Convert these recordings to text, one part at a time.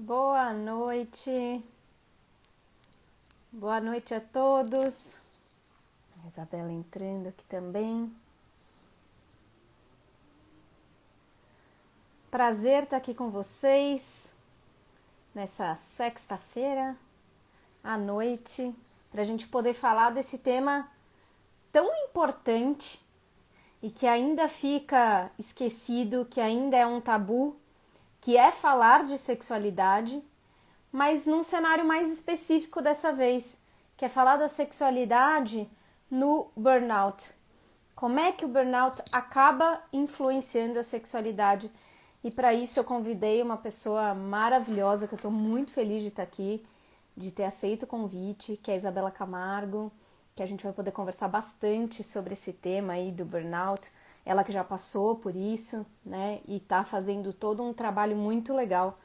Boa noite. Boa noite a todos. A Isabela entrando aqui também. Prazer estar aqui com vocês nessa sexta-feira à noite para a gente poder falar desse tema tão importante e que ainda fica esquecido, que ainda é um tabu, que é falar de sexualidade, mas num cenário mais específico dessa vez, que é falar da sexualidade no burnout. Como é que o burnout acaba influenciando a sexualidade? E para isso eu convidei uma pessoa maravilhosa, que eu estou muito feliz de estar aqui, de ter aceito o convite, que é a Isabela Camargo, que a gente vai poder conversar bastante sobre esse tema aí do burnout. Ela que já passou por isso, né, e está fazendo todo um trabalho muito legal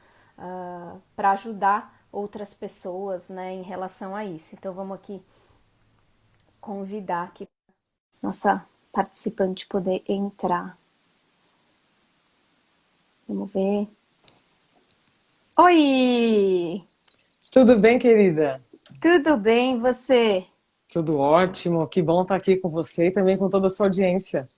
para ajudar outras pessoas, né, em relação a isso. Então vamos aqui convidar aqui nossa participante poder entrar. Vamos ver. Oi! Tudo bem, querida? Tudo bem, você? Tudo ótimo. Que bom estar aqui com você e também com toda a sua audiência.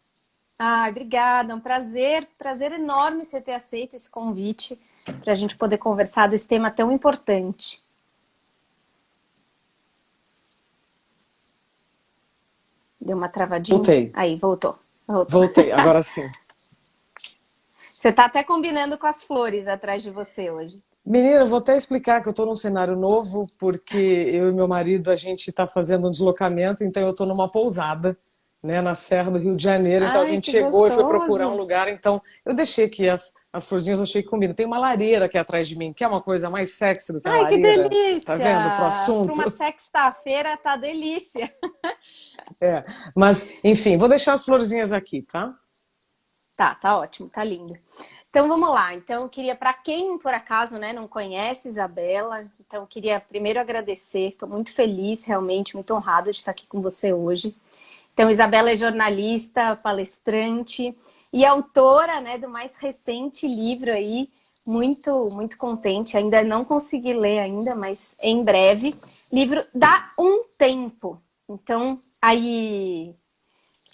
Ah, obrigada, é um prazer enorme você ter aceito esse convite para a gente poder conversar desse tema tão importante. Deu uma travadinha? Voltei, Aí, voltou. voltei, agora sim. Você tá até combinando com as flores atrás de você hoje. Menina, eu vou até explicar que eu estou num cenário novo, porque eu e meu marido, a gente está fazendo um deslocamento, então eu estou numa pousada, né, na Serra do Rio de Janeiro, então a Ai, gente que chegou e foi procurar um gostoso! lugar, então eu deixei aqui as florzinhas, eu achei que combina. Tem uma lareira aqui atrás de mim, que é uma coisa mais sexy do que a Ai, que lareira, tá delícia! vendo, pro Para assunto? uma sexta-feira tá delícia. É, mas, enfim, vou deixar as florzinhas aqui, tá? Tá ótimo, tá lindo. Então vamos lá. Então eu queria, para quem por acaso, né, não conhece Isabela, então eu queria primeiro agradecer. Estou muito feliz, realmente, muito honrada de estar aqui com você hoje. Então Isabela é jornalista, palestrante e autora, né, do mais recente livro aí. Muito contente. Ainda não consegui ler ainda, mas em breve. Livro Dá um Tempo. Então aí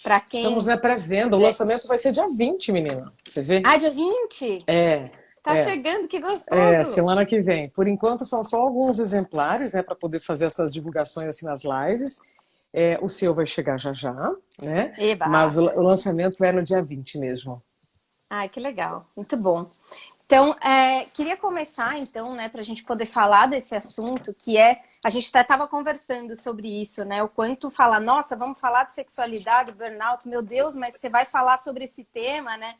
para Estamos quem na pré-venda, o puder. lançamento vai ser dia 20, menina. Você vê? Ah, dia 20. É, Tá é, chegando, que gostoso! semana que vem. Por enquanto são só alguns exemplares, né, para poder fazer essas divulgações assim nas lives. O seu vai chegar já já, né? Eba! Mas o lançamento é no dia 20 mesmo. Ai, que legal, muito bom. Então, queria começar, então, né, para a gente poder falar desse assunto, que é, a gente até estava conversando sobre isso, né, o quanto falar, nossa, vamos falar de sexualidade, burnout, meu Deus, mas você vai falar sobre esse tema, né,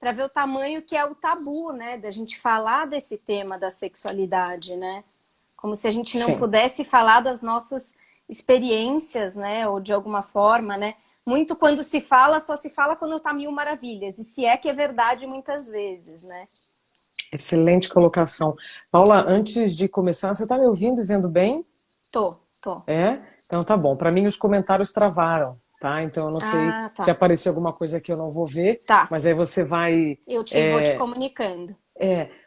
para ver o tamanho que é o tabu, né, da gente falar desse tema da sexualidade, né, como se a gente não Sim. pudesse falar das nossas experiências, né, ou de alguma forma, né, muito quando se fala, só se fala quando tá mil maravilhas, e se é que é verdade muitas vezes, né. Excelente colocação. Paula, antes de começar, você está me ouvindo e vendo bem? Tô. É? Então tá bom. Para mim os comentários travaram, tá? Então eu não sei Ah, se tá. aparecer alguma coisa que eu não vou ver, Tá. mas aí você vai. Vou te comunicando.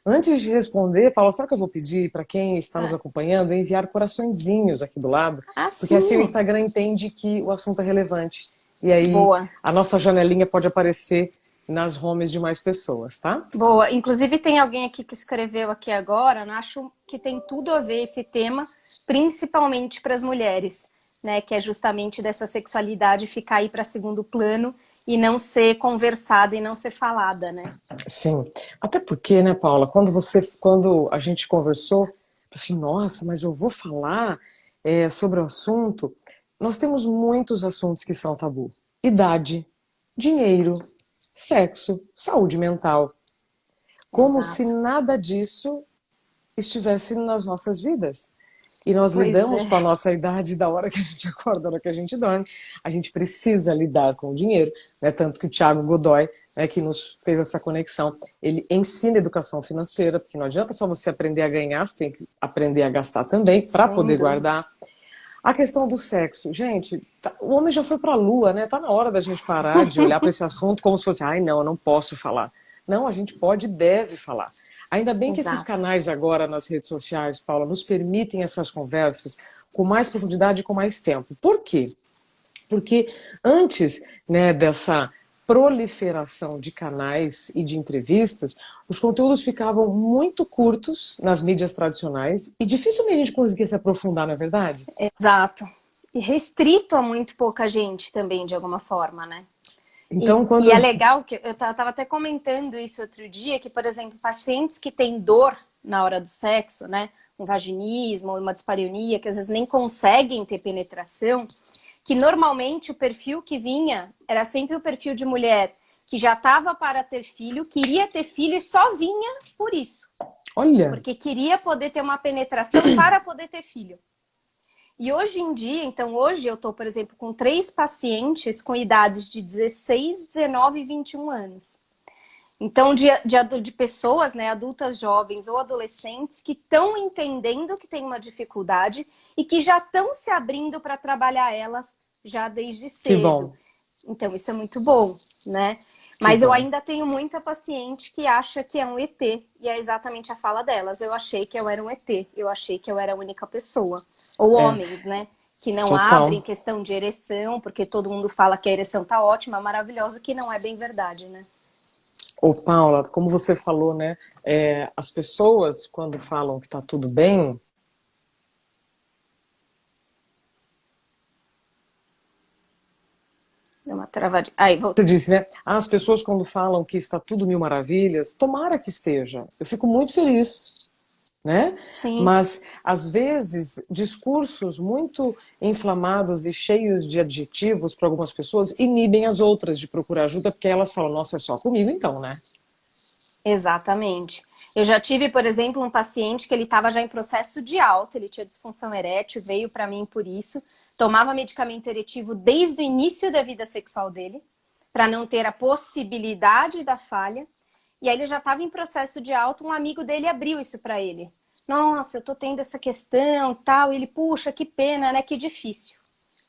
Antes de responder, Paula, sabe o que eu vou pedir para quem está nos Ah, acompanhando? Enviar coraçõezinhos aqui do lado, porque assim o sim. Instagram entende que o assunto é relevante. E aí Boa. a nossa janelinha pode aparecer nas homes de mais pessoas, tá? Boa. Inclusive tem alguém aqui que escreveu aqui agora, né? Acho que tem tudo a ver esse tema, principalmente para as mulheres, né? Que é justamente dessa sexualidade ficar aí para segundo plano e não ser conversada e não ser falada, né? Sim. Até porque, né, Paula, quando a gente conversou, assim, nossa, mas eu vou falar sobre o assunto. Nós temos muitos assuntos que são tabu. Idade, dinheiro, sexo, saúde mental. Como se Exato. nada disso estivesse nas nossas vidas. E nós Pois lidamos com a é. nossa idade da hora que a gente acorda, da hora que a gente dorme. A gente precisa lidar com o dinheiro, né? Tanto que o Thiago Godoy, né, que nos fez essa conexão, ele ensina educação financeira, porque não adianta só você aprender a ganhar, você tem que aprender a gastar também para Sem poder dúvida. guardar. A questão do sexo, gente, o homem já foi para a lua, né? Tá na hora da gente parar de olhar para esse assunto como se fosse, ai, não, eu não posso falar. Não, a gente pode e deve falar. Ainda bem que esses Exato. canais agora nas redes sociais, Paula, nos permitem essas conversas com mais profundidade e com mais tempo. Por quê? Porque antes, né, dessa proliferação de canais e de entrevistas, os conteúdos ficavam muito curtos nas mídias tradicionais e dificilmente a gente conseguia se aprofundar, não é verdade? Exato. E restrito a muito pouca gente também, de alguma forma, né? Então, E é quando. legal que eu estava até comentando isso outro dia, que, por exemplo, pacientes que têm dor na hora do sexo, né? Um vaginismo, uma dispareunia, que às vezes nem conseguem ter penetração, que normalmente o perfil que vinha era sempre o perfil de mulher que já estava para ter filho, queria ter filho e só vinha por isso. Olha, Porque queria poder ter uma penetração para poder ter filho. E hoje em dia, então hoje eu estou, por exemplo, com 3 pacientes com idades de 16, 19 e 21 anos. Então, de pessoas, né, adultas jovens ou adolescentes que estão entendendo que tem uma dificuldade e que já estão se abrindo para trabalhar elas já desde que cedo. bom, Então, isso é muito bom, né? que Mas eu bom. ainda tenho muita paciente que acha que é um ET, e é exatamente a fala delas. Eu achei que eu era um ET, eu achei que eu era a única pessoa. Ou É, homens, né? Que não abrem total. questão de ereção, porque todo mundo fala que a ereção tá ótima, maravilhosa, que não é bem verdade, né? Ô, Paula, como você falou, né? As pessoas, quando falam que está tudo bem, Deu uma travadinha. Aí, você voltei. disse, né? As pessoas, quando falam que está tudo mil maravilhas, tomara que esteja. Eu fico muito feliz, né? Sim, Mas, às vezes, discursos muito inflamados e cheios de adjetivos para algumas pessoas inibem as outras de procurar ajuda, porque elas falam, nossa, é só comigo então, né? exatamente. Eu já tive, por exemplo, um paciente que ele estava já em processo de alta, ele tinha disfunção erétil, veio para mim por isso, tomava medicamento eretivo desde o início da vida sexual dele, para não ter a possibilidade da falha. E aí ele já estava em processo de alta, um amigo dele abriu isso para ele. Nossa, eu tô tendo essa questão, tal. E ele, puxa, que pena, né? Que difícil.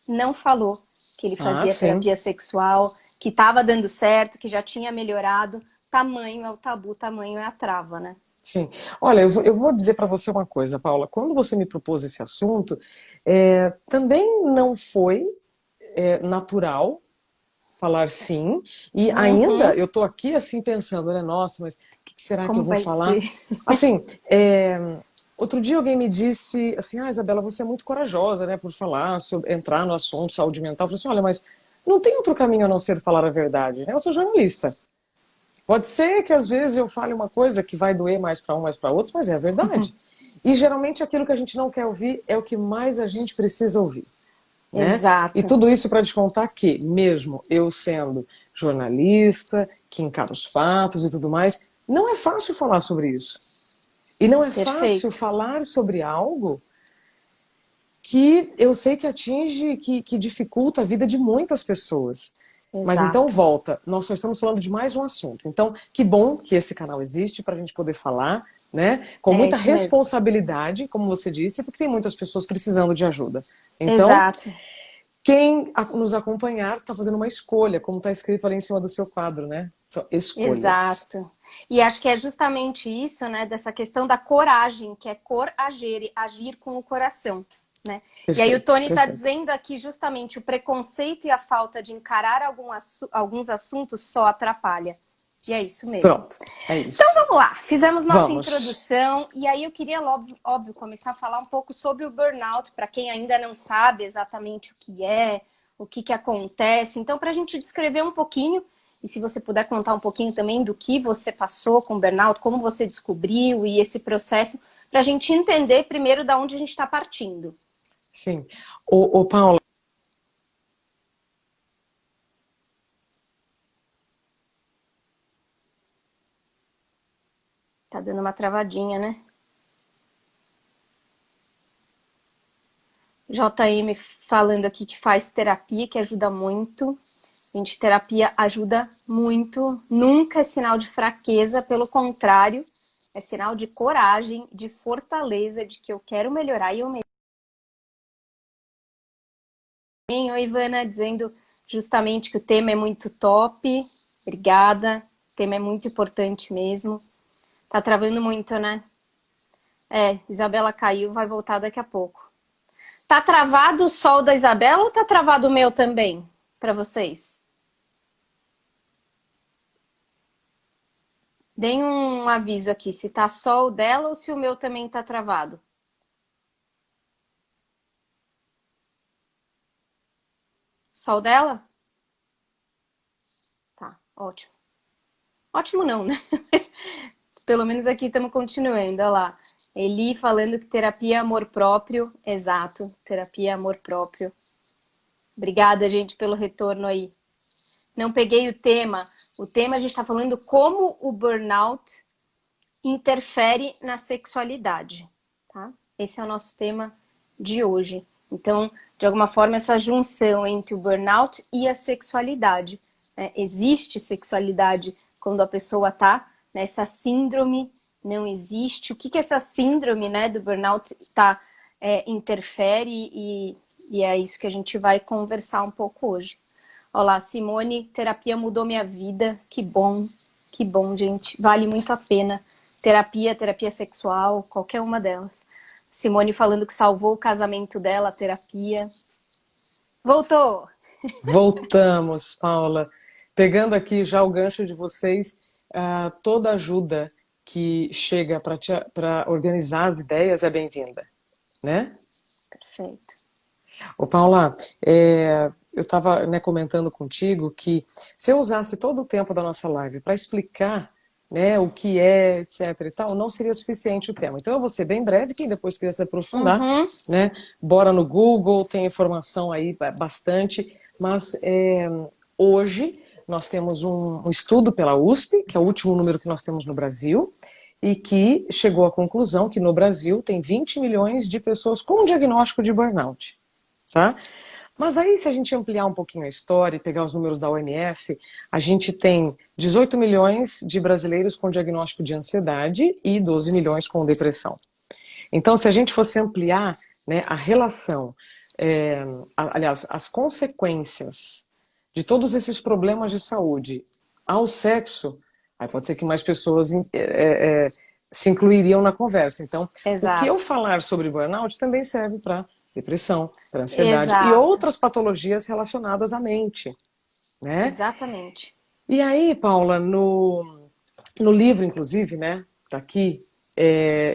Não falou que ele Ah, fazia sim. terapia sexual, que estava dando certo, que já tinha melhorado. Tamanho é o tabu, tamanho é a trava, né? Sim. Olha, eu vou dizer para você uma coisa, Paula. Quando você me propôs esse assunto, também não foi natural falar sim. E ainda Uhum. eu estou aqui assim pensando, né? Nossa, mas o que será que eu Como vou vai falar? ser? Assim, outro dia alguém me disse assim, Isabela, você é muito corajosa, né, por falar sobre entrar no assunto saúde mental. Eu falei assim, olha, mas não tem outro caminho a não ser falar a verdade, né? Eu sou jornalista. Pode ser que às vezes eu fale uma coisa que vai doer mais para um, mais para outros, mas é a verdade. E geralmente aquilo que a gente não quer ouvir é o que mais a gente precisa ouvir, né? E Exato. tudo isso para te contar que, mesmo eu sendo jornalista, que encara os fatos e tudo mais, não é fácil falar sobre isso. E não é fácil Perfeito. falar sobre algo que eu sei que atinge, que dificulta a vida de muitas pessoas. Mas então Exato. volta, nós só estamos falando de mais um assunto. Então, que bom que esse canal existe para a gente poder falar, né? Com É muita isso mesmo. responsabilidade, como você disse, porque tem muitas pessoas precisando de ajuda. Então, Exato. quem nos acompanhar está fazendo uma escolha, como está escrito ali em cima do seu quadro, né? São escolhas. Exato. E acho que é justamente isso, né, dessa questão da coragem, que é coragir, agir com o coração, né? E aí o Perfeito, Tony está perfeito. dizendo aqui justamente o preconceito e a falta de encarar alguns assuntos só atrapalha. E é isso mesmo. Pronto, é Então isso. vamos lá, fizemos nossa Vamos. introdução e aí eu queria, óbvio, começar a falar um pouco sobre o burnout, para quem ainda não sabe exatamente o que é, o que, que acontece. Então, para a gente descrever um pouquinho, e se você puder contar um pouquinho também do que você passou com o burnout, como você descobriu e esse processo, para a gente entender primeiro da onde a gente está partindo. Sim. Ô, Paula, Tá dando uma travadinha, né? JM falando aqui que faz terapia, que ajuda muito. Gente, terapia ajuda muito. Nunca é sinal de fraqueza, pelo contrário, é sinal de coragem, de fortaleza, de que eu quero melhorar e eu melhoro. Oi, Ivana, dizendo justamente que o tema é muito top. Obrigada. O tema é muito importante mesmo. Tá travando muito, né? É, Isabela caiu, vai voltar daqui a pouco. Tá travado o sol da Isabela ou tá travado o meu também? Pra vocês? Deem um aviso aqui, se tá só o dela ou se o meu também tá travado. Só o dela? Tá, ótimo. Ótimo não, né? Mas pelo menos aqui estamos continuando, olha lá. Eli falando que terapia é amor próprio. Exato, terapia é amor próprio. Obrigada, gente, pelo retorno aí. Não peguei o tema. O tema a gente está falando como o burnout interfere na sexualidade, tá? Esse é o nosso tema de hoje. Então, de alguma forma, essa junção entre o burnout e a sexualidade, né? Existe sexualidade quando a pessoa tá nessa síndrome, não existe. O que que essa síndrome, né, do burnout interfere e é isso que a gente vai conversar um pouco hoje. Olá, Simone, terapia mudou minha vida. Que bom, gente. Vale muito a pena. Terapia sexual, qualquer uma delas. Simone falando que salvou o casamento dela, a terapia. Voltou! Voltamos, Paula. Pegando aqui já o gancho de vocês, toda ajuda que chega para organizar as ideias é bem-vinda, né? Perfeito. Ô, Paula, eu estava, né, comentando contigo que se eu usasse todo o tempo da nossa live para explicar, né, o que é, etc e tal, não seria suficiente o tema. Então eu vou ser bem breve, quem depois quiser se aprofundar, Uhum. né, bora no Google, tem informação aí bastante, mas hoje nós temos um estudo pela USP, que é o último número que nós temos no Brasil, e que chegou à conclusão que no Brasil tem 20 milhões de pessoas com diagnóstico de burnout. Tá? Mas aí, se a gente ampliar um pouquinho a história e pegar os números da OMS, a gente tem 18 milhões de brasileiros com diagnóstico de ansiedade e 12 milhões com depressão. Então, se a gente fosse ampliar, né, a relação, aliás, as consequências de todos esses problemas de saúde ao sexo, aí pode ser que mais pessoas se incluiriam na conversa. Então, o que eu Exato. falar sobre burnout também serve para depressão, para ansiedade e Exato. outras patologias relacionadas à mente, né? Exatamente. E aí, Paula, no livro, inclusive, né, tá aqui,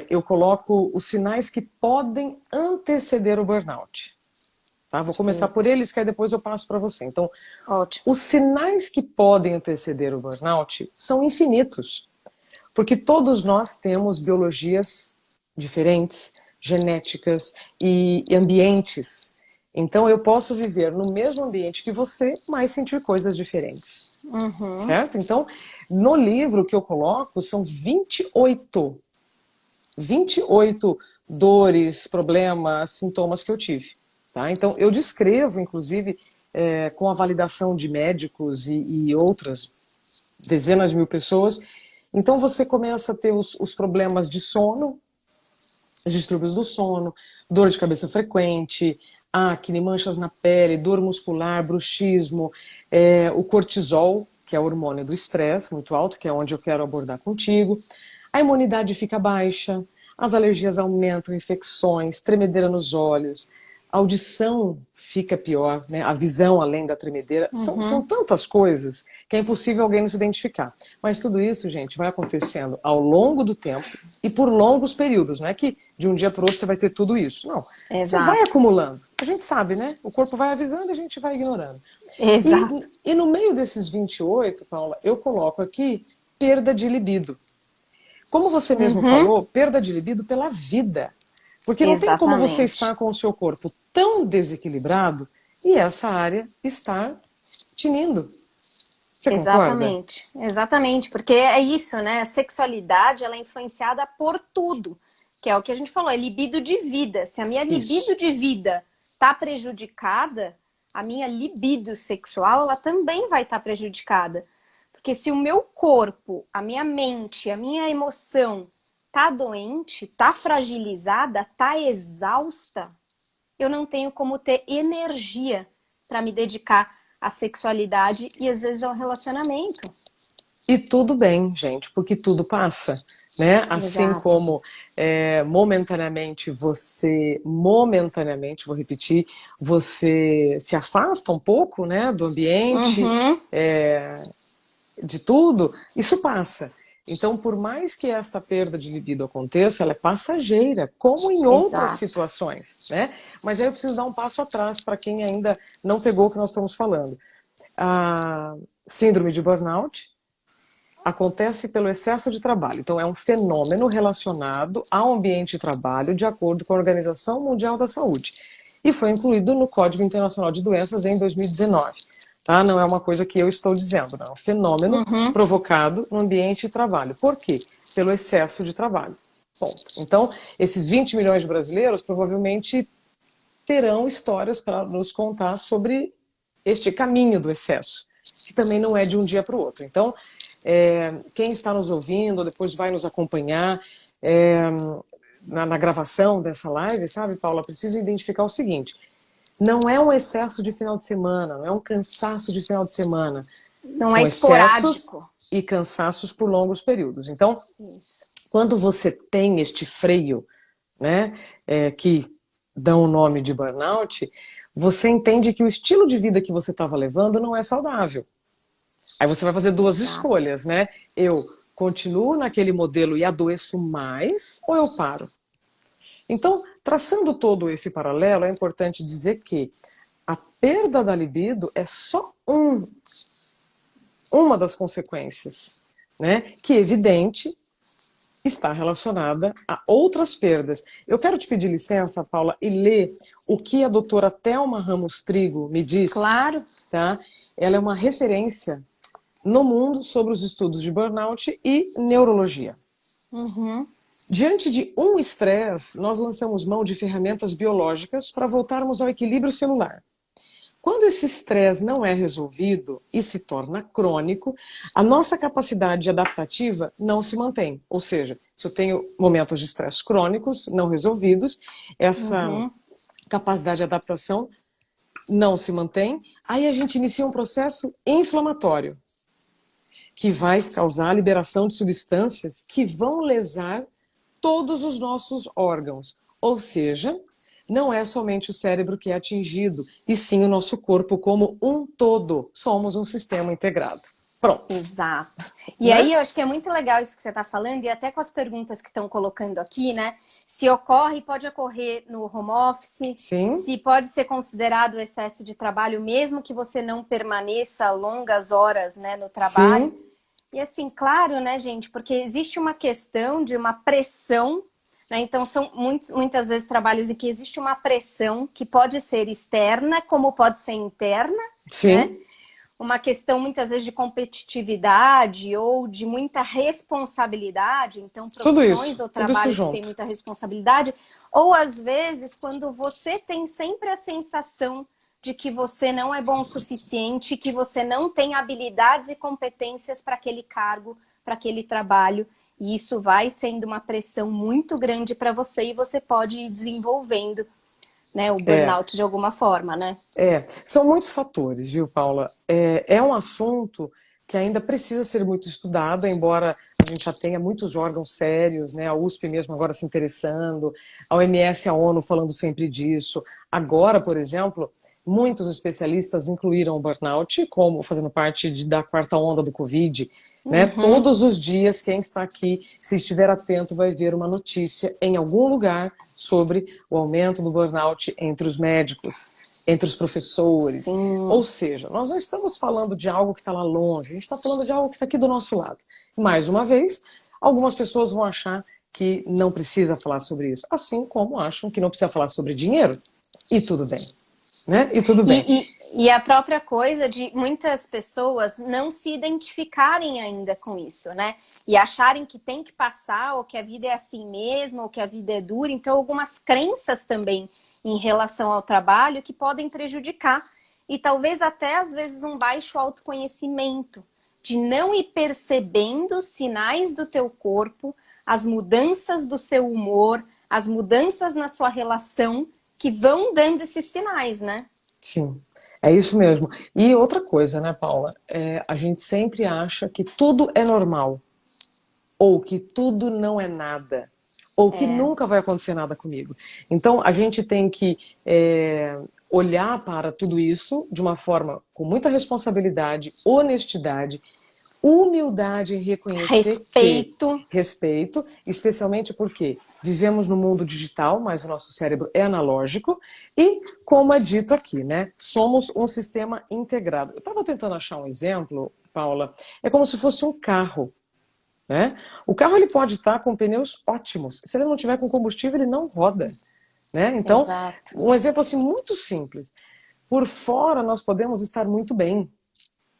eu coloco os sinais que podem anteceder o burnout. Tá? Vou começar por Perfeito. eles, que aí depois eu passo para você. Então, Ótimo. os sinais que podem anteceder o burnout são infinitos, porque todos nós temos biologias diferentes, genéticas e ambientes. Então, eu posso viver no mesmo ambiente que você, mas sentir coisas diferentes. Uhum. Certo? Então, no livro que eu coloco, são 28 dores, problemas, sintomas que eu tive. Tá? Então, eu descrevo, inclusive, com a validação de médicos e outras dezenas de mil pessoas. Então, você começa a ter os problemas de sono, os distúrbios do sono, dor de cabeça frequente, acne, manchas na pele, dor muscular, bruxismo, o cortisol, que é o hormônio do estresse, muito alto, que é onde eu quero abordar contigo. A imunidade fica baixa, as alergias aumentam, infecções, tremedeira nos olhos, a audição fica pior, né? A visão além da tremedeira. São Uhum. tantas coisas que é impossível alguém não se identificar. Mas tudo isso, gente, vai acontecendo ao longo do tempo e por longos períodos. Não é que de um dia para o outro você vai ter tudo isso. Não. Você vai Exato. acumulando. A gente sabe, né? O corpo vai avisando e a gente vai ignorando. Exato. E no meio desses 28, Paula, eu coloco aqui perda de libido. Como você mesmo Uhum. falou, perda de libido pela vida. Porque não tem como você Exatamente. estar com o seu corpo tão desequilibrado e essa área estar tinindo. Você concorda? Exatamente, exatamente, porque é isso, né? A sexualidade ela é influenciada por tudo, que é o que a gente falou, é libido de vida. Se a minha Isso. libido de vida tá prejudicada, a minha libido sexual ela também vai estar prejudicada. Porque se o meu corpo, a minha mente, a minha emoção tá doente, tá fragilizada, tá exausta, eu não tenho como ter energia para me dedicar à sexualidade e às vezes ao relacionamento. E tudo bem, gente, porque tudo passa. né? Assim Exato. como momentaneamente, vou repetir, você se afasta um pouco, né, do ambiente, Uhum. de tudo, isso passa. Então, por mais que esta perda de libido aconteça, ela é passageira, como em outras Exato. situações, né? Mas aí eu preciso dar um passo atrás para quem ainda não pegou o que nós estamos falando. A síndrome de burnout acontece pelo excesso de trabalho. Então, é um fenômeno relacionado ao ambiente de trabalho, de acordo com a Organização Mundial da Saúde. E foi incluído no Código Internacional de Doenças em 2019. Tá? Não é uma coisa que eu estou dizendo, não. É um fenômeno Uhum. provocado no ambiente de trabalho. Por quê? Pelo excesso de trabalho. Ponto. Então, esses 20 milhões de brasileiros provavelmente terão histórias para nos contar sobre este caminho do excesso, que também não é de um dia para o outro. Então, quem está nos ouvindo, depois vai nos acompanhar na gravação dessa live, sabe, Paula, precisa identificar o seguinte: não é um excesso de final de semana, não é um cansaço de final de semana, Não é são excessos esporádico. e cansaços por longos períodos. Então, Isso. quando você tem este freio, né, que dão o nome de burnout, você entende que o estilo de vida que você estava levando não é saudável. Aí você vai fazer duas Exato. escolhas, né? Eu continuo naquele modelo e adoeço mais, ou eu paro? Então, traçando todo esse paralelo, é importante dizer que a perda da libido é só uma das consequências, né? Que, evidente, está relacionada a outras perdas. Eu quero te pedir licença, Paula, e ler o que a doutora Thelma Ramos Trigo me diz, Claro. tá? Ela é uma referência no mundo sobre os estudos de burnout e neurologia. Uhum. Diante de um estresse, nós lançamos mão de ferramentas biológicas para voltarmos ao equilíbrio celular. Quando esse estresse não é resolvido e se torna crônico, a nossa capacidade adaptativa não se mantém. Ou seja, se eu tenho momentos de estresse crônicos não resolvidos, essa Uhum. capacidade de adaptação não se mantém, aí a gente inicia um processo inflamatório, que vai causar a liberação de substâncias que vão lesar todos os nossos órgãos. Ou seja, não é somente o cérebro que é atingido, e sim o nosso corpo como um todo. Somos um sistema integrado. Pronto, Exato. E né? aí eu acho que é muito legal isso que você está falando, e até com as perguntas que estão colocando aqui, né? Se ocorre, pode ocorrer no home office, Sim, se pode ser considerado excesso de trabalho, mesmo que você não permaneça longas horas, né, no trabalho. sim, E assim, claro, né, gente, porque existe uma questão de uma pressão, né? Então são muitas vezes trabalhos em que existe uma pressão que pode ser externa, como pode ser interna, né? sim, Uma questão muitas vezes de competitividade ou de muita responsabilidade, então profissões ou tudo isso trabalhos que têm junto. muita responsabilidade, ou às vezes quando você tem sempre a sensação de que você não é bom o suficiente, que você não tem habilidades e competências para aquele cargo, para aquele trabalho, e isso vai sendo uma pressão muito grande para você e você pode ir desenvolvendo, né, o É, burnout de alguma forma, né? são muitos fatores, viu, Paula? É um assunto que ainda precisa ser muito estudado, embora a gente já tenha muitos órgãos sérios, né? A USP mesmo agora se interessando, a OMS, a ONU falando sempre disso. Agora, por exemplo, muitos especialistas incluíram o burnout como fazendo parte da quarta onda do Covid, né? Uhum. Todos os dias, quem está aqui, se estiver atento, vai ver uma notícia em algum lugar sobre o aumento do burnout entre os médicos, entre os professores. Ou Sim. seja, nós não estamos falando de algo que está lá longe, a gente está falando de algo que está aqui do nosso lado. Mais uma vez, algumas pessoas vão achar que não precisa falar sobre isso, assim como acham que não precisa falar sobre dinheiro. E tudo bem, né? E tudo bem. E a própria coisa de muitas pessoas não se identificarem ainda com isso, né? E acharem que tem que passar, ou que a vida é assim mesmo, ou que a vida é dura. Então, algumas crenças também em relação ao trabalho que podem prejudicar. E talvez até, às vezes, um baixo autoconhecimento, de não ir percebendo os sinais do teu corpo, as mudanças do seu humor, as mudanças na sua relação, que vão dando esses sinais, né? Sim, é isso mesmo. E outra coisa, né, Paula? A gente sempre acha que tudo é normal. ou que tudo não é nada, ou que nunca vai acontecer nada comigo. Então, a gente tem que olhar para tudo isso de uma forma com muita responsabilidade, honestidade, humildade em reconhecer que Respeito. respeito, especialmente porque vivemos no mundo digital, mas o nosso cérebro é analógico e, como é dito aqui, né, somos um sistema integrado. Eu estava tentando achar um exemplo, Paula, é como se fosse um carro, né? O carro ele pode estar com pneus ótimos, se ele não tiver com combustível ele não roda, né? Então, Exato. um exemplo assim muito simples. Por fora nós podemos estar muito bem,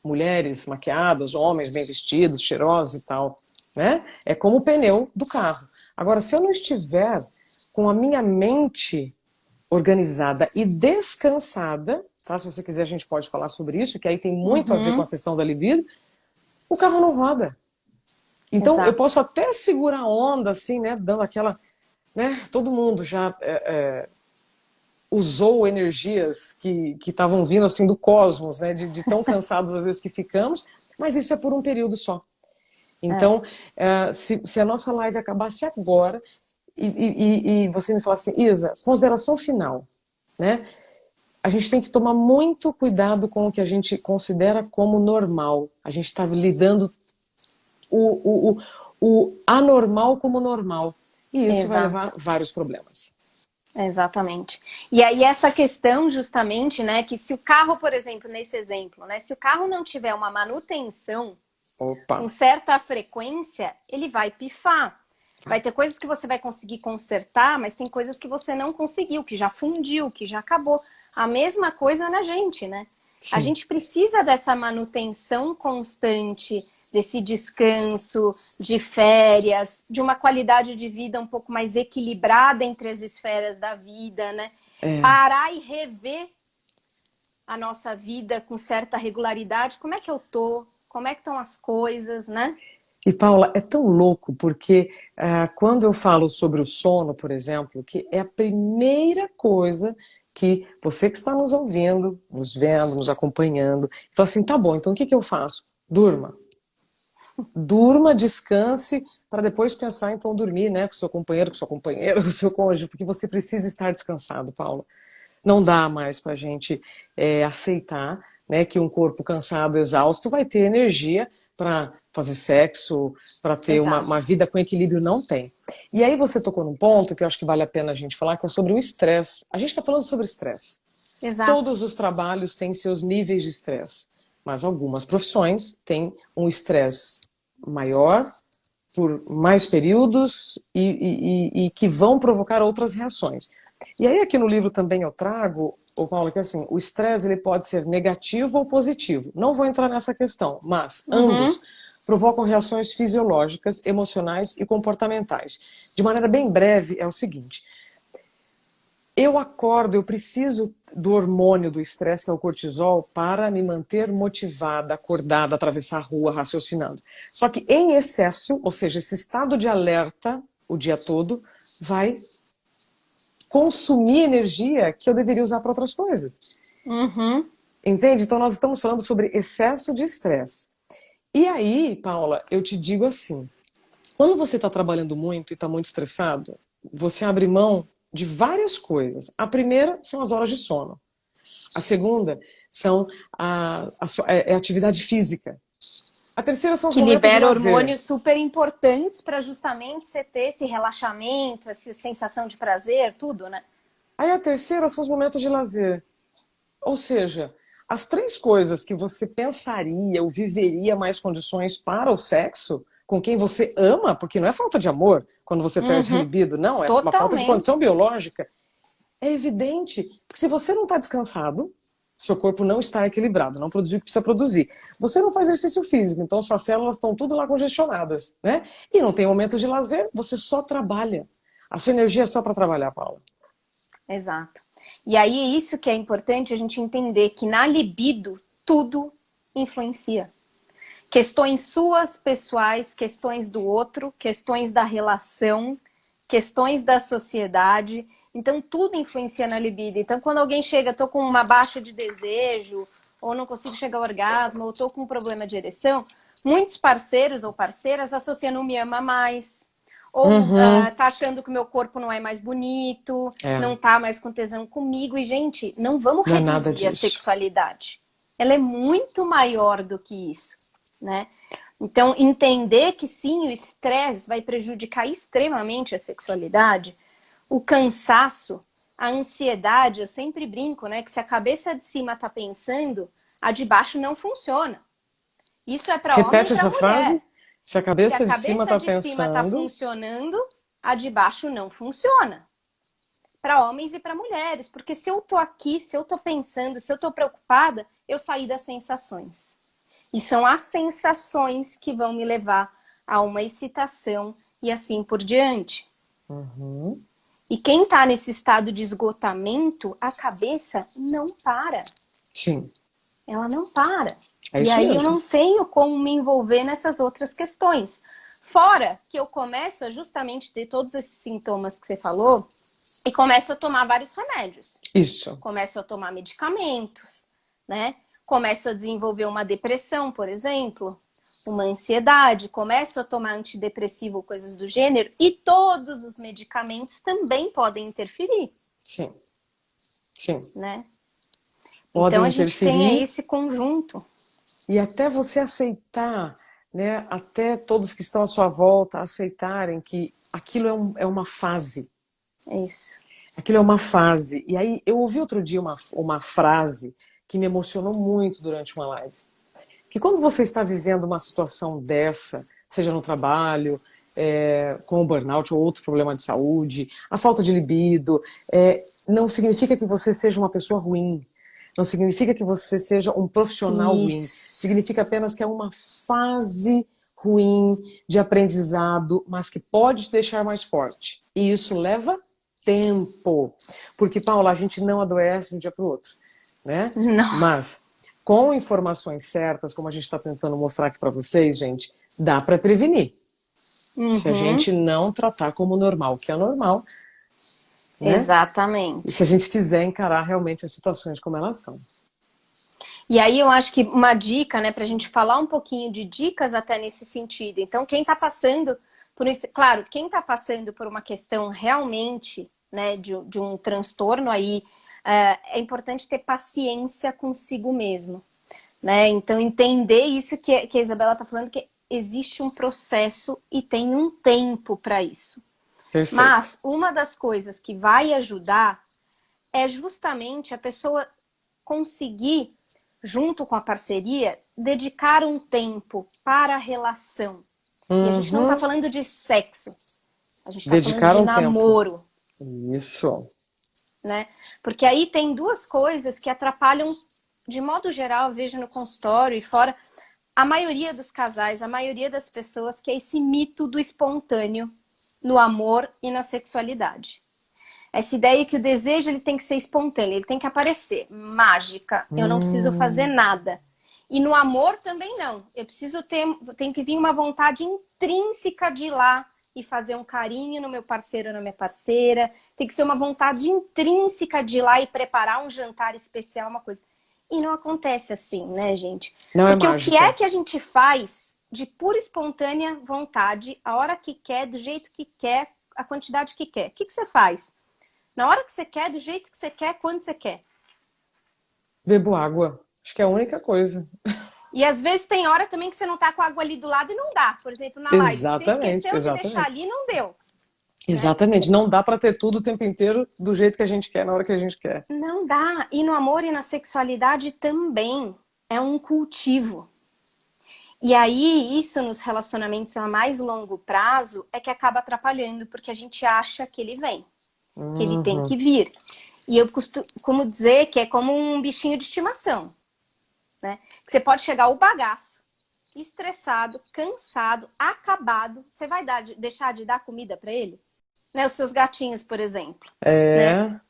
mulheres maquiadas, homens bem vestidos, cheirosos e tal, né? É como o pneu do carro. Agora, se eu não estiver com a minha mente organizada e descansada, tá? Se você quiser a gente pode falar sobre isso, que aí tem muito a ver com a questão da libido, o carro não roda. Então, eu Exato. posso até segurar a onda, assim, né? Dando aquela, né? Todo mundo já usou energias que estavam vindo assim do cosmos, né? De tão cansados às vezes que ficamos, mas isso é por um período só. É. Então, se a nossa live acabasse agora e você me falasse, Isa, consideração final, né? A gente tem que tomar muito cuidado com o que a gente considera como normal. A gente está lidando o anormal como normal. E isso vai Exato. levar a vários problemas. Exatamente. E aí essa questão justamente, né, que se o carro, por exemplo, nesse exemplo, né, se o carro não tiver uma manutenção Opa! com certa frequência, ele vai pifar. Vai ter coisas que você vai conseguir consertar, mas tem coisas que você não conseguiu, que já fundiu, que já acabou. A mesma coisa na gente, né? A Sim. gente precisa dessa manutenção constante, desse descanso, de férias, de uma qualidade de vida um pouco mais equilibrada entre as esferas da vida, né? É. Parar e rever a nossa vida com certa regularidade. Como é que eu tô? Como é que estão as coisas, né? E Paula, é tão louco porque quando eu falo sobre o sono, por exemplo, que é a primeira coisa que você que está nos ouvindo, nos vendo, nos acompanhando, fala assim, tá bom, então o que que eu faço? Durma. Durma, descanse, para depois pensar então dormir, né, com seu companheiro, com sua companheira, com seu cônjuge, porque você precisa estar descansado, Paula. Não dá mais para a gente aceitar, né, que um corpo cansado, exausto, vai ter energia para fazer sexo, para ter uma Exato. vida com equilíbrio. Não tem. E aí você tocou num ponto que eu acho que vale a pena a gente falar, que é sobre o estresse. A gente está falando sobre estresse. Exato. Todos os trabalhos têm seus níveis de estresse, mas algumas profissões têm um estresse maior, por mais períodos e que vão provocar outras reações. E aí aqui no livro também eu trago, ô Paulo, que assim, o estresse ele pode ser negativo ou positivo. Não vou entrar nessa questão, mas ambos provocam reações fisiológicas, emocionais e comportamentais. De maneira bem breve, é o seguinte: eu acordo, eu preciso do hormônio do estresse, que é o cortisol, para me manter motivada, acordada, atravessar a rua, raciocinando. Só que em excesso, ou seja, esse estado de alerta o dia todo, vai consumir energia que eu deveria usar para outras coisas. Uhum. Entende? Então nós estamos falando sobre excesso de estresse. E aí, Paula, eu te digo assim, quando você está trabalhando muito e está muito estressado, você abre mão de várias coisas. A primeira são as horas de sono. A segunda são a atividade física. A terceira são os Que momentos de libera lazer. hormônios super importantes para justamente você ter esse relaxamento, essa sensação de prazer, tudo, né? Aí a terceira são os momentos de lazer. Ou seja, as três coisas que você pensaria ou viveria mais condições para o sexo com quem você ama, porque não é falta de amor quando você perde a Uhum. libido, não, é uma falta de Totalmente. condição biológica. É evidente, porque se você não está descansado, seu corpo não está equilibrado, não produziu o que precisa produzir. Você não faz exercício físico, então suas células estão tudo lá congestionadas, né? E não tem momento de lazer, você só trabalha. A sua energia é só para trabalhar, Paula. Exato. E aí é isso que é importante a gente entender que na libido tudo influencia. Questões suas, pessoais, questões do outro, questões da relação, questões da sociedade. Então, tudo influencia na libido. Então, quando alguém chega, tô com uma baixa de desejo, ou não consigo chegar ao orgasmo, ou estou com um problema de ereção, muitos parceiros ou parceiras associam não me ama mais, ou tá achando que o meu corpo não é mais bonito, É, não tá mais com tesão comigo. E, gente, não vamos não é nada reduzir a disso. sexualidade. Ela é muito maior do que isso, né? Então, entender que sim, o estresse vai prejudicar extremamente a sexualidade, o cansaço, a ansiedade, eu sempre brinco, né? Que se a cabeça de cima tá pensando, a de baixo não funciona. Isso é para homem e Repete para essa mulher. frase? Se a Se a cabeça de cima cabeça está de cima tá pensando, funcionando, a de baixo não funciona. Para homens e para mulheres, porque se eu tô aqui, se eu tô pensando, se eu tô preocupada, eu saí das sensações. E são as sensações que vão me levar a uma excitação e assim por diante. uhum, E quem está nesse estado de esgotamento, a cabeça não para. sim, Ela não para. é E isso aí eu mesmo. não tenho como me envolver nessas outras questões. Fora que eu começo a justamente ter todos esses sintomas que você falou e começo a tomar vários remédios. Isso. Começo a tomar medicamentos, né? Começo a desenvolver uma depressão, por exemplo, uma ansiedade, começo a tomar antidepressivo ou coisas do gênero, e todos os medicamentos também podem interferir, Sim, sim. né? Então Podem a gente tem aí interferir esse conjunto. e até você aceitar, né? Até todos que estão à sua volta aceitarem que aquilo é uma fase. É isso. Aquilo é uma fase. E aí eu ouvi outro dia uma frase que me emocionou muito durante uma live. Que quando você está vivendo uma situação dessa, seja no trabalho, com o burnout ou outro problema de saúde, a falta de libido, não significa que você seja uma pessoa ruim. Não significa que você seja um profissional ruim. Isso. Significa apenas que é uma fase ruim de aprendizado, mas que pode te deixar mais forte. E isso leva tempo. Porque, Paula, a gente não adoece de um dia para o outro, né? Não. Mas com informações certas, como a gente está tentando mostrar aqui para vocês, gente, dá para prevenir. Se a Uhum. gente não tratar como normal, que é normal, né? E se a Exatamente. gente quiser encarar realmente as situações como elas são. E aí eu acho que uma dica, né, para a gente falar um pouquinho de dicas até nesse sentido. Então, quem está passando por isso, claro, quem está passando por uma questão realmente, né, de um transtorno aí, é importante ter paciência consigo mesmo, né? Então, entender isso que a Isabela está falando, que existe um processo e tem um tempo para isso. Perfeito. Mas uma das coisas que vai ajudar é justamente a pessoa conseguir, junto com a parceria, dedicar um tempo para a relação. E a gente não está Uhum. falando de sexo, a gente está falando Dedicar de um tempo. namoro, Isso. né? Porque aí tem duas coisas que atrapalham, de modo geral, eu vejo no consultório e fora, a maioria dos casais, a maioria das pessoas, que é esse mito do espontâneo no amor e na sexualidade. Essa ideia que o desejo ele tem que ser espontâneo, ele tem que aparecer, mágica, eu não preciso fazer Hum. nada. E no amor também não. Eu preciso ter, tem que vir uma vontade intrínseca de ir lá e fazer um carinho no meu parceiro ou na minha parceira. Tem que ser uma vontade intrínseca de ir lá e preparar um jantar especial, uma coisa. E não acontece assim, né, gente? Não é Porque o que é mágica. que a gente faz de pura espontânea vontade, a hora que quer, do jeito que quer, a quantidade que quer? O que você faz? Na hora que você quer, do jeito que você quer, quando você quer. Bebo água. Acho que é a única coisa. E às vezes tem hora também que você não tá com a água ali do lado e não dá. Por exemplo, na live, você Exatamente, esqueceu de deixar exatamente. ali e não deu, né? Exatamente. Não dá para ter tudo o tempo inteiro do jeito que a gente quer, na hora que a gente quer. Não dá. E no amor e na sexualidade também é um cultivo. E aí, isso nos relacionamentos a mais longo prazo é que acaba atrapalhando, porque a gente acha que ele vem, que ele tem Uhum. que vir. E eu costumo dizer que é como um bichinho de estimação, né? Que você pode chegar o bagaço, estressado, cansado, acabado, você vai deixar de dar comida para ele? Né? Os seus gatinhos, por exemplo, né? É.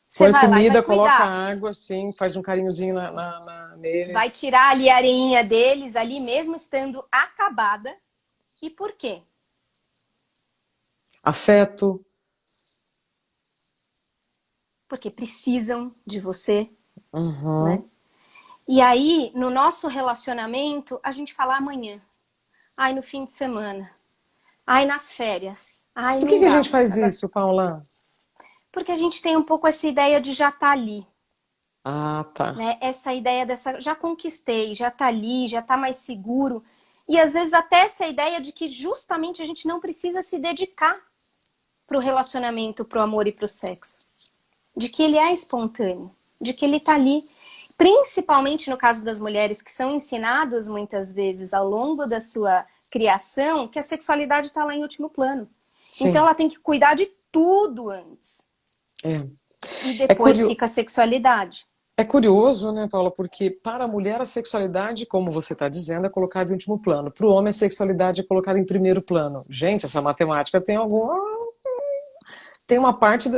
Você Põe vai lá e vai comida, coloca cuidar, água, assim, faz um carinhozinho vai neles. tirar ali a areinha deles, ali mesmo estando acabada. E por quê? Afeto. Porque precisam de você, né? Uhum. E aí, no nosso relacionamento, a gente fala amanhã, ai no fim de semana, ai nas férias, ai Por que não que a dá. gente faz Agora, isso, Paula? porque a gente tem um pouco essa ideia de já tá ali, Ah, tá. né? Essa ideia dessa, já conquistei, já tá ali, já tá mais seguro. E às vezes até essa ideia de que justamente a gente não precisa se dedicar pro relacionamento, pro amor e pro sexo. De que ele é espontâneo, de que ele tá ali. Principalmente no caso das mulheres que são ensinadas muitas vezes ao longo da sua criação, que a sexualidade está lá em último plano. Então Sim. ela tem que cuidar de tudo antes. É. E É, depois curio... fica a sexualidade. é curioso, né, Paula? Porque para a mulher a sexualidade, como você está dizendo, é colocada em último plano. Para o homem a sexualidade é colocada em primeiro plano. Gente, essa matemática tem alguma. Tem uma parte.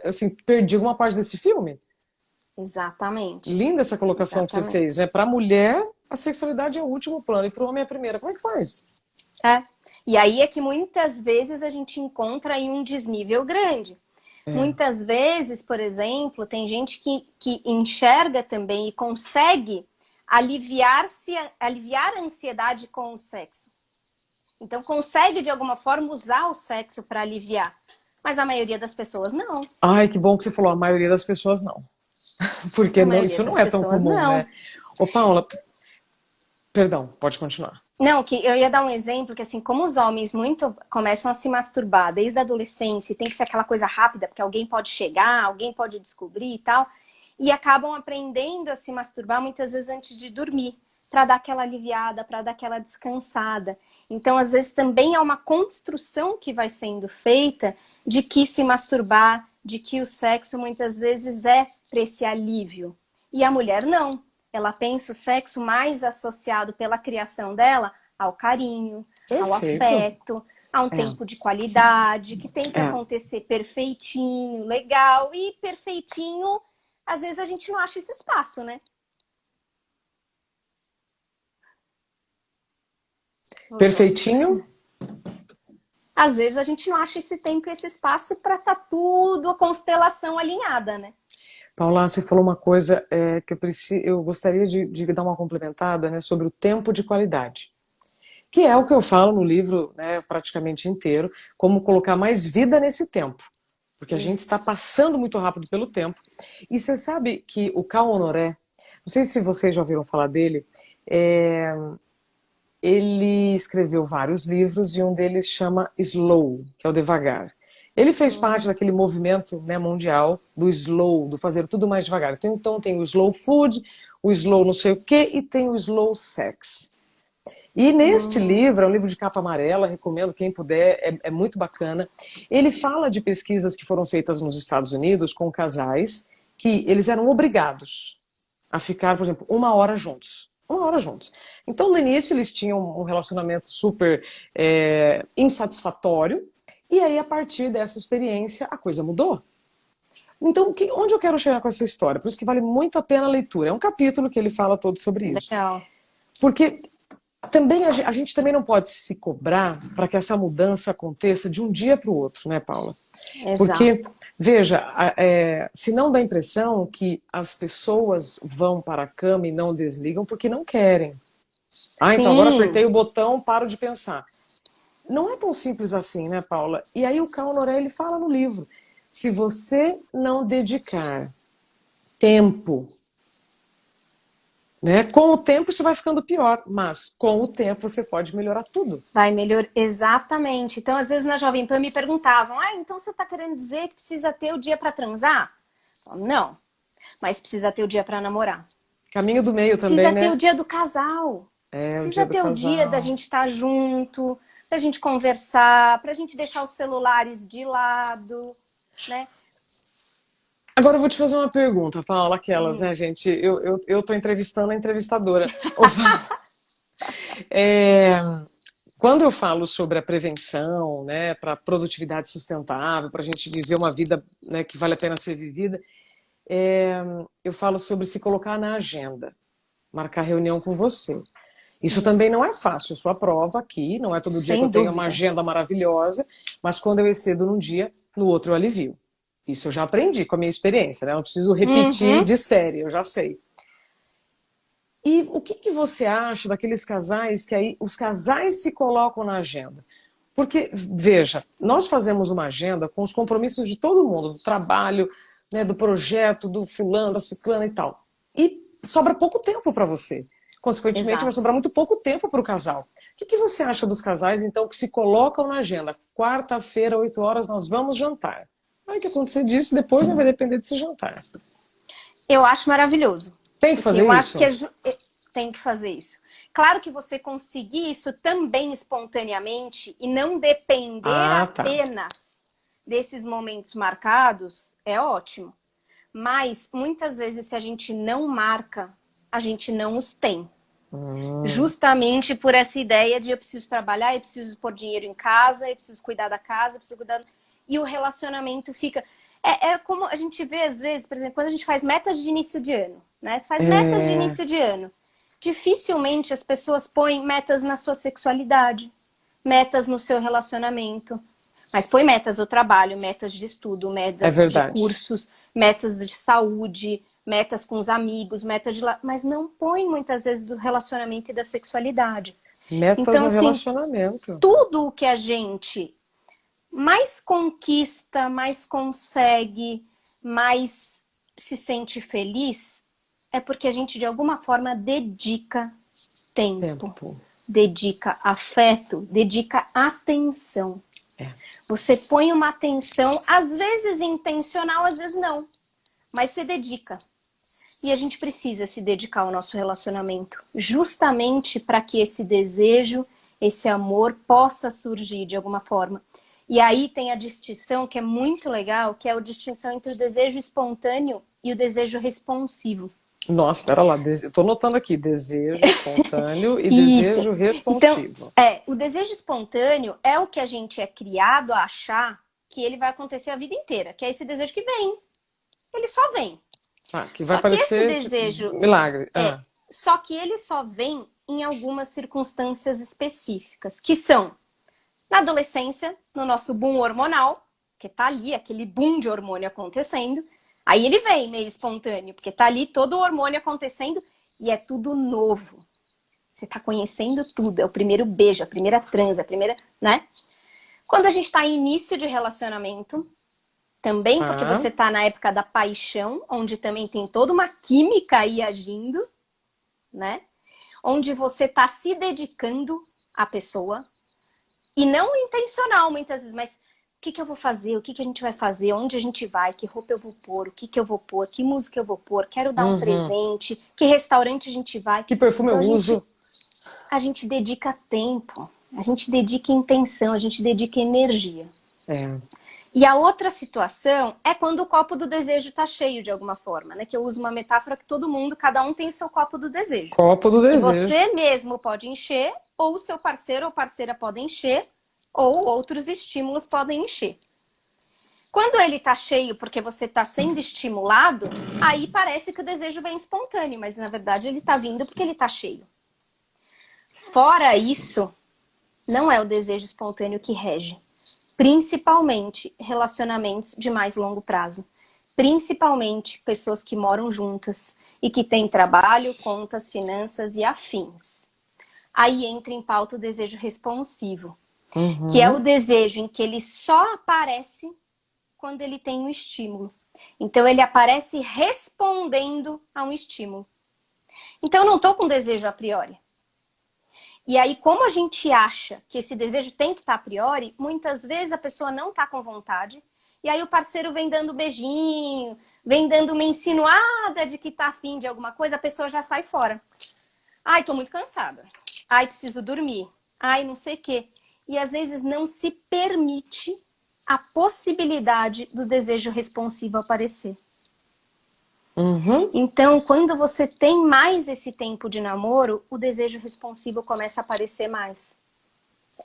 Assim, perdi uma parte desse filme. Exatamente. Linda essa colocação que você fez, Exatamente. né? Para a mulher, a sexualidade é o último plano e para o homem é a primeira. Como é que faz? É. E aí é que muitas vezes a gente encontra aí um desnível grande. É. Muitas vezes, por exemplo, tem gente que enxerga também e consegue aliviar a ansiedade com o sexo. Então consegue de alguma forma usar o sexo para aliviar. Mas a maioria das pessoas não. Ai, que bom que você falou. A maioria das pessoas não. Porque A não, maioria isso não das é tão pessoas comum, né? não. Ô, Paula, perdão, pode continuar. Não, que eu ia dar um exemplo que assim, como os homens muito começam a se masturbar desde a adolescência, e tem que ser aquela coisa rápida, porque alguém pode chegar, alguém pode descobrir e tal, e acabam aprendendo a se masturbar muitas vezes antes de dormir, para dar aquela aliviada, para dar aquela descansada. Então, às vezes também é uma construção que vai sendo feita de que se masturbar, de que o sexo muitas vezes é para esse alívio. E a mulher não. Ela pensa o sexo mais associado pela criação dela ao carinho, ao Perfeito. afeto, a um É, tempo de qualidade, que tem que é. acontecer perfeitinho, legal. E perfeitinho, às vezes a gente não acha esse espaço, né? Voltou. Perfeitinho. Às vezes a gente não acha esse tempo e esse espaço para estar tudo, a constelação alinhada, né? Paula, você falou uma coisa que eu gostaria de dar uma complementada, né, sobre o tempo de qualidade. Que é o que eu falo no livro, né, praticamente inteiro, como colocar mais vida nesse tempo. Porque a gente está Isso. passando muito rápido pelo tempo. E você sabe que o Cal Honoré, não sei se vocês já ouviram falar dele, é, ele escreveu vários livros e um deles chama Slow, que é o devagar. Ele fez parte daquele movimento, né, mundial do slow, do fazer tudo mais devagar. Então tem o slow food, o slow não sei o quê e tem o slow sex. E neste livro, é um livro de capa amarela, recomendo quem puder, é muito bacana. Ele fala de pesquisas que foram feitas nos Estados Unidos com casais que eles eram obrigados a ficar, por exemplo, uma hora juntos. Uma hora juntos. Então, no início, eles tinham um relacionamento super insatisfatório, e aí, a partir dessa experiência, a coisa mudou. Então, onde eu quero chegar com essa história? Por isso que vale muito a pena a leitura. É um capítulo que ele fala todo sobre isso. Legal. Porque também a gente também não pode se cobrar para que essa mudança aconteça de um dia para o outro, né, Paula? Porque, Exato. veja, se não dá a impressão que as pessoas vão para a cama e não desligam porque não querem. Ah, então agora Sim. apertei o botão, paro de pensar. Não é tão simples assim, né, Paula? E aí o Cal Honoré, ele fala no livro, se você não dedicar tempo, né, com o tempo isso vai ficando pior, mas com o tempo você pode melhorar tudo. Vai melhor, exatamente. Então, às vezes na Jovem Pan me perguntavam: ah, então você está querendo dizer que precisa ter o dia para transar? Eu falo, não, mas precisa ter o dia para namorar. Caminho do meio também, Precisa ter né? o dia do casal. É, o dia Precisa do ter o dia da casal. gente estar junto, da gente conversar, pra gente deixar os celulares de lado, né? Agora eu vou te fazer uma pergunta, Paula, aquelas, né, gente? Eu tô entrevistando a entrevistadora. É, quando eu falo sobre a prevenção, né, para produtividade sustentável, para a gente viver uma vida, né, que vale a pena ser vivida, é, eu falo sobre se colocar na agenda, marcar reunião com você. Isso também não é Isso. fácil. Eu sou a prova aqui, não é todo dia que Sem eu tenho uma dúvida. agenda maravilhosa, mas quando eu excedo num dia, no outro eu alivio. Isso eu já aprendi com a minha experiência, né? Eu não preciso repetir Uhum. de série, eu já sei. E o que que você acha daqueles casais que aí os casais se colocam na agenda? Porque, veja, nós fazemos uma agenda com os compromissos de todo mundo, do trabalho, né, do projeto, do fulano, da ciclana e tal. E sobra pouco tempo para você. Consequentemente, vai Exato. sobrar muito pouco tempo para o casal. O que que você acha dos casais, então, que se colocam na agenda? Quarta-feira, 8 horas, nós vamos jantar. Aí o que acontecer disso, depois vai depender desse jantar. Eu acho maravilhoso, Tem que porque fazer eu acho que isso? tem que fazer isso. Claro que você conseguir isso também espontaneamente e não depender Ah, tá. apenas desses momentos marcados é ótimo. Mas muitas vezes, se a gente não marca, a gente não os tem. Hum, Justamente por essa ideia de eu preciso trabalhar, eu preciso pôr dinheiro em casa, eu preciso cuidar da casa, eu preciso cuidar. E o relacionamento fica. É como a gente vê, às vezes, por exemplo, quando a gente faz metas de início de ano, né? Você faz metas de é, início de ano. Dificilmente as pessoas põem metas na sua sexualidade, metas no seu relacionamento. Mas põe metas do trabalho, metas de estudo, é metas de verdade. cursos, metas de saúde, metas com os amigos, metas de mas não põe muitas vezes do relacionamento e da sexualidade. Metas Então, no assim, relacionamento. tudo o que a gente mais conquista, mais consegue, mais se sente feliz, é porque a gente de alguma forma dedica tempo, Tempo. dedica afeto, dedica atenção. É. Você põe uma atenção, às vezes intencional, às vezes não, mas você dedica. E a gente precisa se dedicar ao nosso relacionamento, justamente para que esse desejo, esse amor possa surgir de alguma forma. E aí tem a distinção que é muito legal, que é a distinção entre o desejo espontâneo e o desejo responsivo. Nossa, pera lá, eu tô notando aqui, desejo espontâneo e Isso. desejo Então, responsivo. o desejo espontâneo é o que a gente é criado a achar que ele vai acontecer a vida inteira, que é esse desejo que vem. Ele só vem. Ah, que vai Só que esse parecer que desejo milagre. Ah, só que ele só vem em algumas circunstâncias específicas, que são na adolescência, no nosso boom hormonal, que tá ali, aquele boom de hormônio acontecendo. Aí ele vem meio espontâneo, porque tá ali todo o hormônio acontecendo e é tudo novo. Você tá conhecendo tudo, é o primeiro beijo, a primeira transa, a primeira, né? Quando a gente tá em início de relacionamento, também porque ah, você tá na época da paixão, onde também tem toda uma química aí agindo, né? Onde você está se dedicando à pessoa e não intencional muitas vezes, mas o que que eu vou fazer, o que que a gente vai fazer, onde a gente vai, que roupa eu vou pôr, o que que eu vou pôr, que música eu vou pôr, quero dar um uhum. presente, que restaurante a gente vai. Que perfume Então eu uso? a gente dedica tempo, a gente dedica intenção, a gente dedica energia. É, E a outra situação é quando o copo do desejo está cheio de alguma forma, né? Que eu uso uma metáfora que todo mundo, cada um tem o seu copo do desejo. copo do Que desejo. você mesmo pode encher, ou o seu parceiro ou parceira podem encher, ou outros estímulos podem encher. Quando ele está cheio porque você está sendo estimulado, aí parece que o desejo vem espontâneo, mas na verdade ele está vindo porque ele está cheio. Fora isso, não é o desejo espontâneo que rege. Principalmente relacionamentos de mais longo prazo. Principalmente pessoas que moram juntas e que têm trabalho, contas, finanças e afins. Aí entra em pauta o desejo responsivo, que é o Uhum. desejo em que ele só aparece quando ele tem um estímulo. Então ele aparece respondendo a um estímulo. Então eu não estou com desejo a priori. E aí, como a gente acha que esse desejo tem que estar a priori, muitas vezes a pessoa não está com vontade, e aí o parceiro vem dando beijinho, vem dando uma insinuada de que tá afim de alguma coisa, a pessoa já sai fora. Ai, tô muito cansada. Ai, preciso dormir. Ai, não sei o quê. E às vezes não se permite a possibilidade do desejo responsivo aparecer. Uhum. Então, quando você tem mais esse tempo de namoro, o desejo responsivo começa a aparecer mais.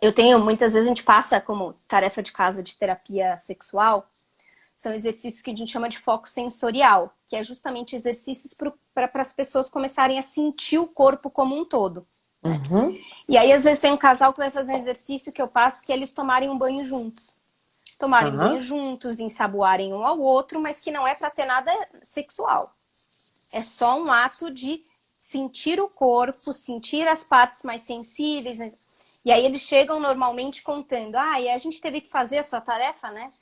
Eu tenho, muitas vezes a gente passa como tarefa de casa de terapia sexual, são exercícios que a gente chama de foco sensorial, que é justamente exercícios para as pessoas começarem a sentir o corpo como um todo. Né? Uhum. E aí, às vezes, tem um casal que vai fazer um exercício que eu passo, que é eles tomarem um banho juntos. Tomarem banho Tá. juntos, ensaboarem um ao outro, mas que não é para ter nada sexual. É só um ato de sentir o corpo, sentir as partes mais sensíveis, né? E aí eles chegam normalmente contando, e a gente teve que fazer a sua tarefa, né?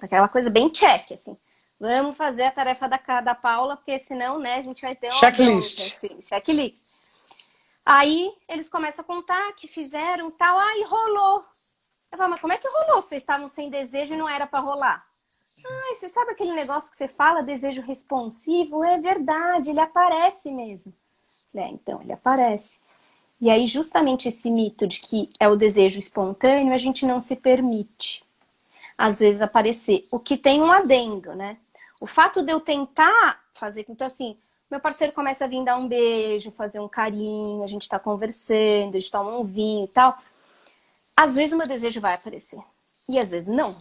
Aquela coisa bem check, assim. Vamos fazer a tarefa da Paula, porque senão, né, a gente vai ter uma bronca, Checklist. assim, checklist. Aí eles começam a contar que fizeram tal, e rolou. Eu falo, mas como é que rolou? Vocês estavam sem desejo e não era para rolar? Você sabe aquele negócio que você fala, desejo responsivo? É verdade, ele aparece mesmo. Então, ele aparece. E aí, justamente esse mito de que é o desejo espontâneo, a gente não se permite, às vezes, aparecer. O que tem um adendo, né? O fato de eu tentar fazer... Então, assim, meu parceiro começa a vir dar um beijo, fazer um carinho, a gente tá conversando, a gente toma um vinho e tal. Às vezes o meu desejo vai aparecer. E às vezes não.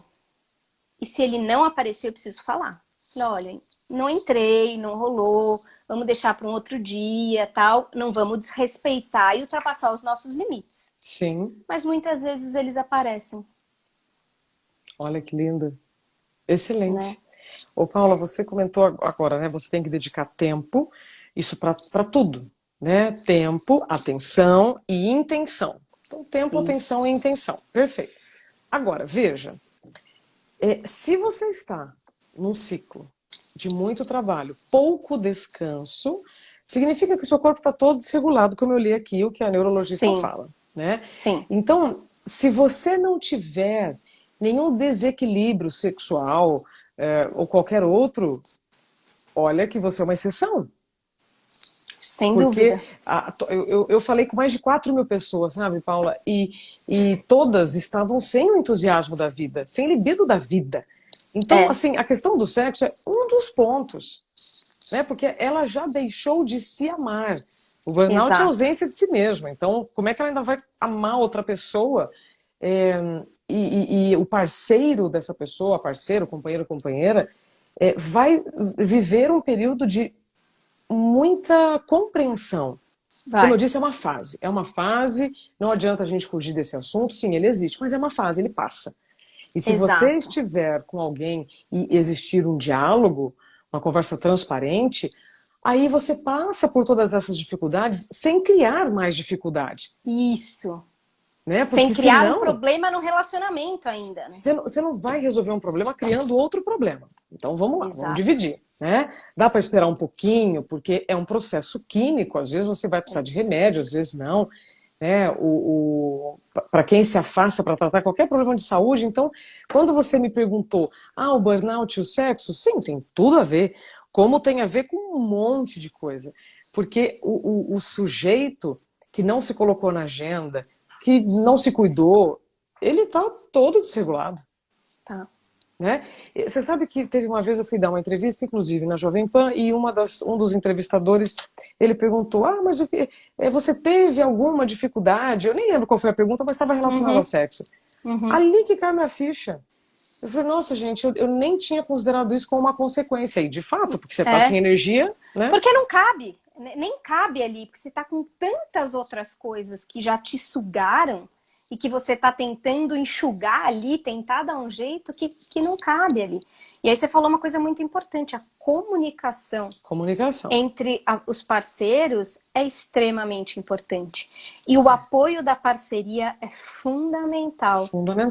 E se ele não aparecer, eu preciso falar. Olha, não entrei, não rolou, vamos deixar para um outro dia, tal. Não vamos desrespeitar e ultrapassar os nossos limites. Sim. Mas muitas vezes eles aparecem. Olha que linda. Excelente. Né? Ô, Paula, você comentou agora, né? Você tem que dedicar tempo, isso para tudo, né? Tempo, atenção e intenção. Então, tempo, Isso. atenção e intenção. Perfeito. Agora, veja, se você está num ciclo de muito trabalho, pouco descanso, significa que o seu corpo está todo desregulado, como eu li aqui, o que a neurologista Sim. fala, né? Sim. Então, se você não tiver nenhum desequilíbrio sexual ou qualquer outro, olha que você é uma exceção. Sem Porque dúvida. eu falei com mais de 4.000 pessoas, sabe, Paula? E todas estavam sem o entusiasmo da vida, sem libido da vida. Então, assim, a questão do sexo é um dos pontos, né? Porque ela já deixou de se amar. O burnout é a ausência de si mesma. Então, como é que ela ainda vai amar outra pessoa? E o parceiro dessa pessoa, parceiro, companheiro, companheira, vai viver um período de muita compreensão. Como eu disse, é uma fase. É uma fase, não adianta a gente fugir desse assunto. Sim, ele existe, mas é uma fase, ele passa. E se você estiver com alguém e existir um diálogo, uma conversa transparente, aí você passa por todas essas dificuldades sem criar mais dificuldade. Isso. Né? Sem Porque criar senão, um problema no relacionamento ainda. Né? Você não vai resolver um problema criando outro problema. Então vamos lá, vamos Exato. dividir. Né? Dá para esperar um pouquinho, porque é um processo químico, às vezes você vai precisar de remédio, às vezes não. Né? Para quem se afasta para tratar qualquer problema de saúde, então, quando você me perguntou, o burnout e o sexo, sim, tem tudo a ver. Como tem a ver com um monte de coisa. Porque o sujeito que não se colocou na agenda, que não se cuidou, ele está todo desregulado. Tá. Né? Você sabe que teve uma vez eu fui dar uma entrevista, inclusive na Jovem Pan, e um dos entrevistadores, ele perguntou, mas você teve alguma dificuldade? Eu nem lembro qual foi a pergunta, mas estava relacionado ao sexo. Ali que caiu minha ficha. Eu falei, nossa, gente, eu nem tinha considerado isso como uma consequência. E de fato, porque você está sem energia, né? Porque não cabe, nem cabe ali, porque você está com tantas outras coisas que já te sugaram e que você está tentando enxugar ali, tentar dar um jeito que não cabe ali. E aí você falou uma coisa muito importante, a comunicação. Comunicação. Entre os parceiros é extremamente importante. E o apoio da parceria é fundamental,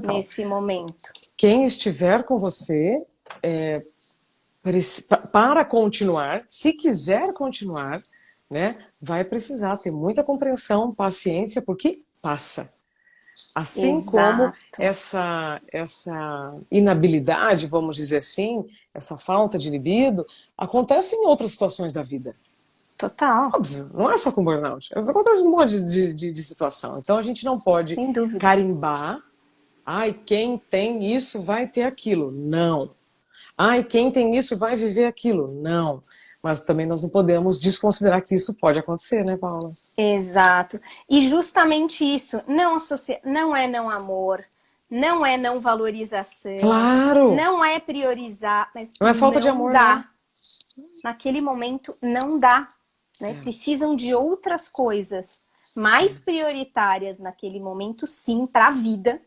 nesse momento. Quem estiver com você, para continuar, se quiser continuar, né, vai precisar ter muita compreensão, paciência, porque passa. Assim como essa inabilidade, vamos dizer assim, essa falta de libido, acontece em outras situações da vida. Total. Óbvio, não é só com burnout. Acontece um monte de situação. Então a gente não pode carimbar, quem tem isso vai ter aquilo. Não. Quem tem isso vai viver aquilo. Não. Mas também nós não podemos desconsiderar que isso pode acontecer, né, Paula? Exato. E justamente isso, não é não amor, não é não valorização, claro. Não é priorizar, mas não é falta de amor, dá. Não. Naquele momento não dá. Né? Precisam de outras coisas mais prioritárias naquele momento, sim, para a vida,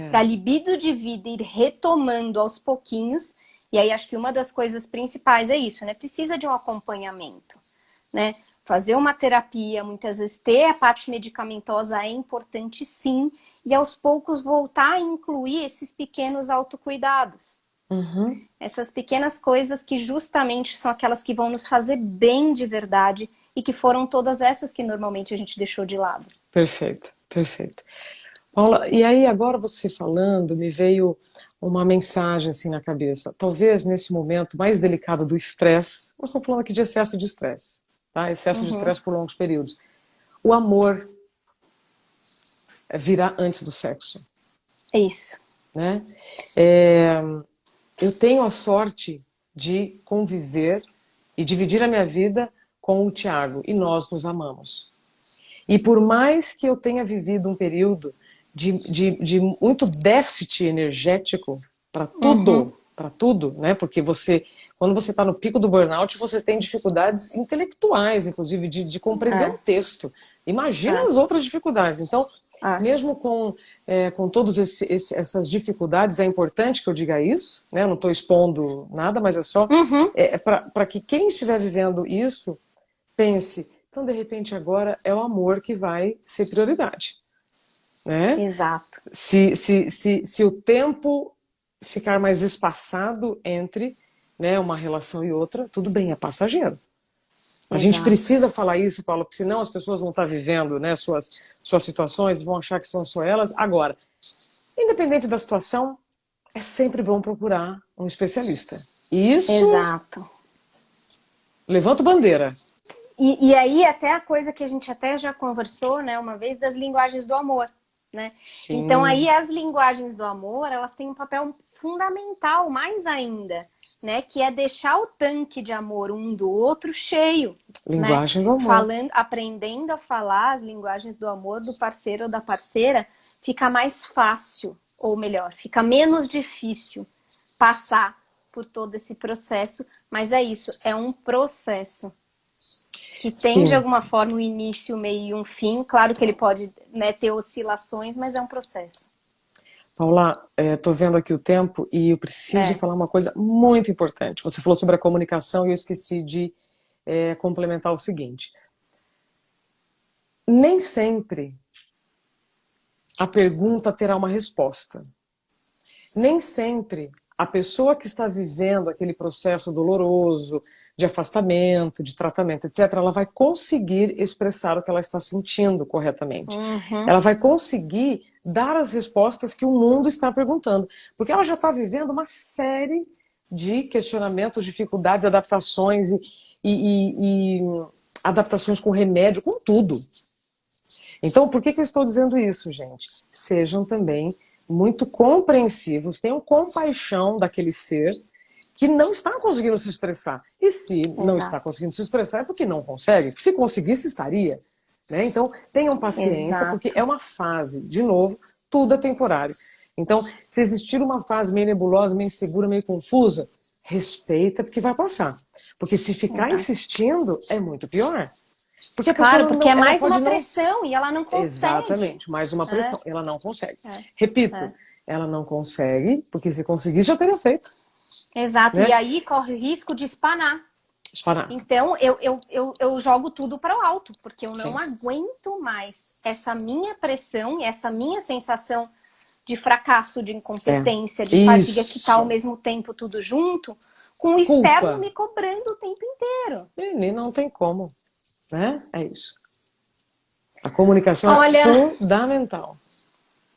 para a libido de vida ir retomando aos pouquinhos. E aí acho que uma das coisas principais é isso, né? Precisa de um acompanhamento, né? fazer uma terapia, muitas vezes ter a parte medicamentosa é importante sim, e aos poucos voltar a incluir esses pequenos autocuidados. Uhum. Essas pequenas coisas que justamente são aquelas que vão nos fazer bem de verdade e que foram todas essas que normalmente a gente deixou de lado. Perfeito, perfeito. Paula, e aí agora você falando, me veio uma mensagem assim na cabeça. Talvez nesse momento mais delicado do estresse, nós estamos falando aqui de excesso de estresse, tá? Excesso de Uhum. estresse por longos períodos. O amor virá antes do sexo, É isso. né? É, eu tenho a sorte de conviver e dividir a minha vida com o Tiago, e nós nos amamos. E por mais que eu tenha vivido um período de muito déficit energético Uhum. para tudo, né? Porque quando você está no pico do burnout, você tem dificuldades intelectuais, inclusive, de compreender um É, texto. Imagina é, as outras dificuldades. Então, é. mesmo com todas essas dificuldades, é importante que eu diga isso, né? Eu não estou expondo nada, mas é só Uhum. para que quem estiver vivendo isso pense, então de repente agora é o amor que vai ser prioridade, né? Exato, Se o tempo ficar mais espaçado entre, né, uma relação e outra, tudo bem, é passageiro. A gente exato. precisa falar isso, Paulo, porque senão as pessoas vão estar vivendo, né, suas situações, vão achar que são só elas. Agora, independente da situação, é sempre bom procurar um especialista. E isso, Exato. levanta bandeira. E aí até a coisa que a gente até já conversou, né, uma vez das linguagens do amor, né? Então aí Sim, as linguagens do amor, elas têm um papel fundamental mais ainda, né, que é deixar o tanque de amor um do outro cheio, né? linguagem do amor. Falando, aprendendo a falar as linguagens do amor do parceiro ou da parceira, fica mais fácil, ou melhor, fica menos difícil passar por todo esse processo, mas é isso, é um processo que tem de Sim, alguma forma um início, um meio e um fim. Claro que ele pode, né, ter oscilações, mas é um processo. Paula, estou vendo aqui o tempo e eu preciso É, falar uma coisa muito importante. Você falou sobre a comunicação e eu esqueci de complementar o seguinte. Nem sempre a pergunta terá uma resposta. Nem sempre a pessoa que está vivendo aquele processo doloroso de afastamento, de tratamento, etc., ela vai conseguir expressar o que ela está sentindo corretamente. uhum, Ela vai conseguir dar as respostas que o mundo está perguntando, porque ela já está vivendo uma série de questionamentos, dificuldades, adaptações e adaptações com remédio, com tudo. Então, por que eu estou dizendo isso, gente? Sejam também muito compreensivos, tenham compaixão daquele ser que não está conseguindo se expressar. E se não está exato, conseguindo se expressar é porque não consegue. Se conseguisse, estaria. Né? Então, tenham paciência, porque é exato. uma fase. De novo, tudo é temporário. Então, se existir uma fase meio nebulosa, meio insegura, meio confusa, respeita, porque vai passar. Porque se ficar Exato. insistindo, é muito pior. Porque a pessoa Claro, porque não, é ela mais pode uma não. pressão e ela não consegue. Exatamente, mais uma É, pressão. Ela não consegue. é, Repito, é. ela não consegue, porque se conseguisse já teria feito, Exato. né? E aí corre o risco de espanar. Disparar. Então, eu jogo tudo para o alto, porque eu não Sim. aguento mais essa minha pressão e essa minha sensação de fracasso, de É. incompetência, de fadiga que tá ao Isso. mesmo tempo tudo junto, com o externo Culpa. me cobrando o tempo inteiro. E não tem como, né? É isso. A comunicação é Olha, fundamental.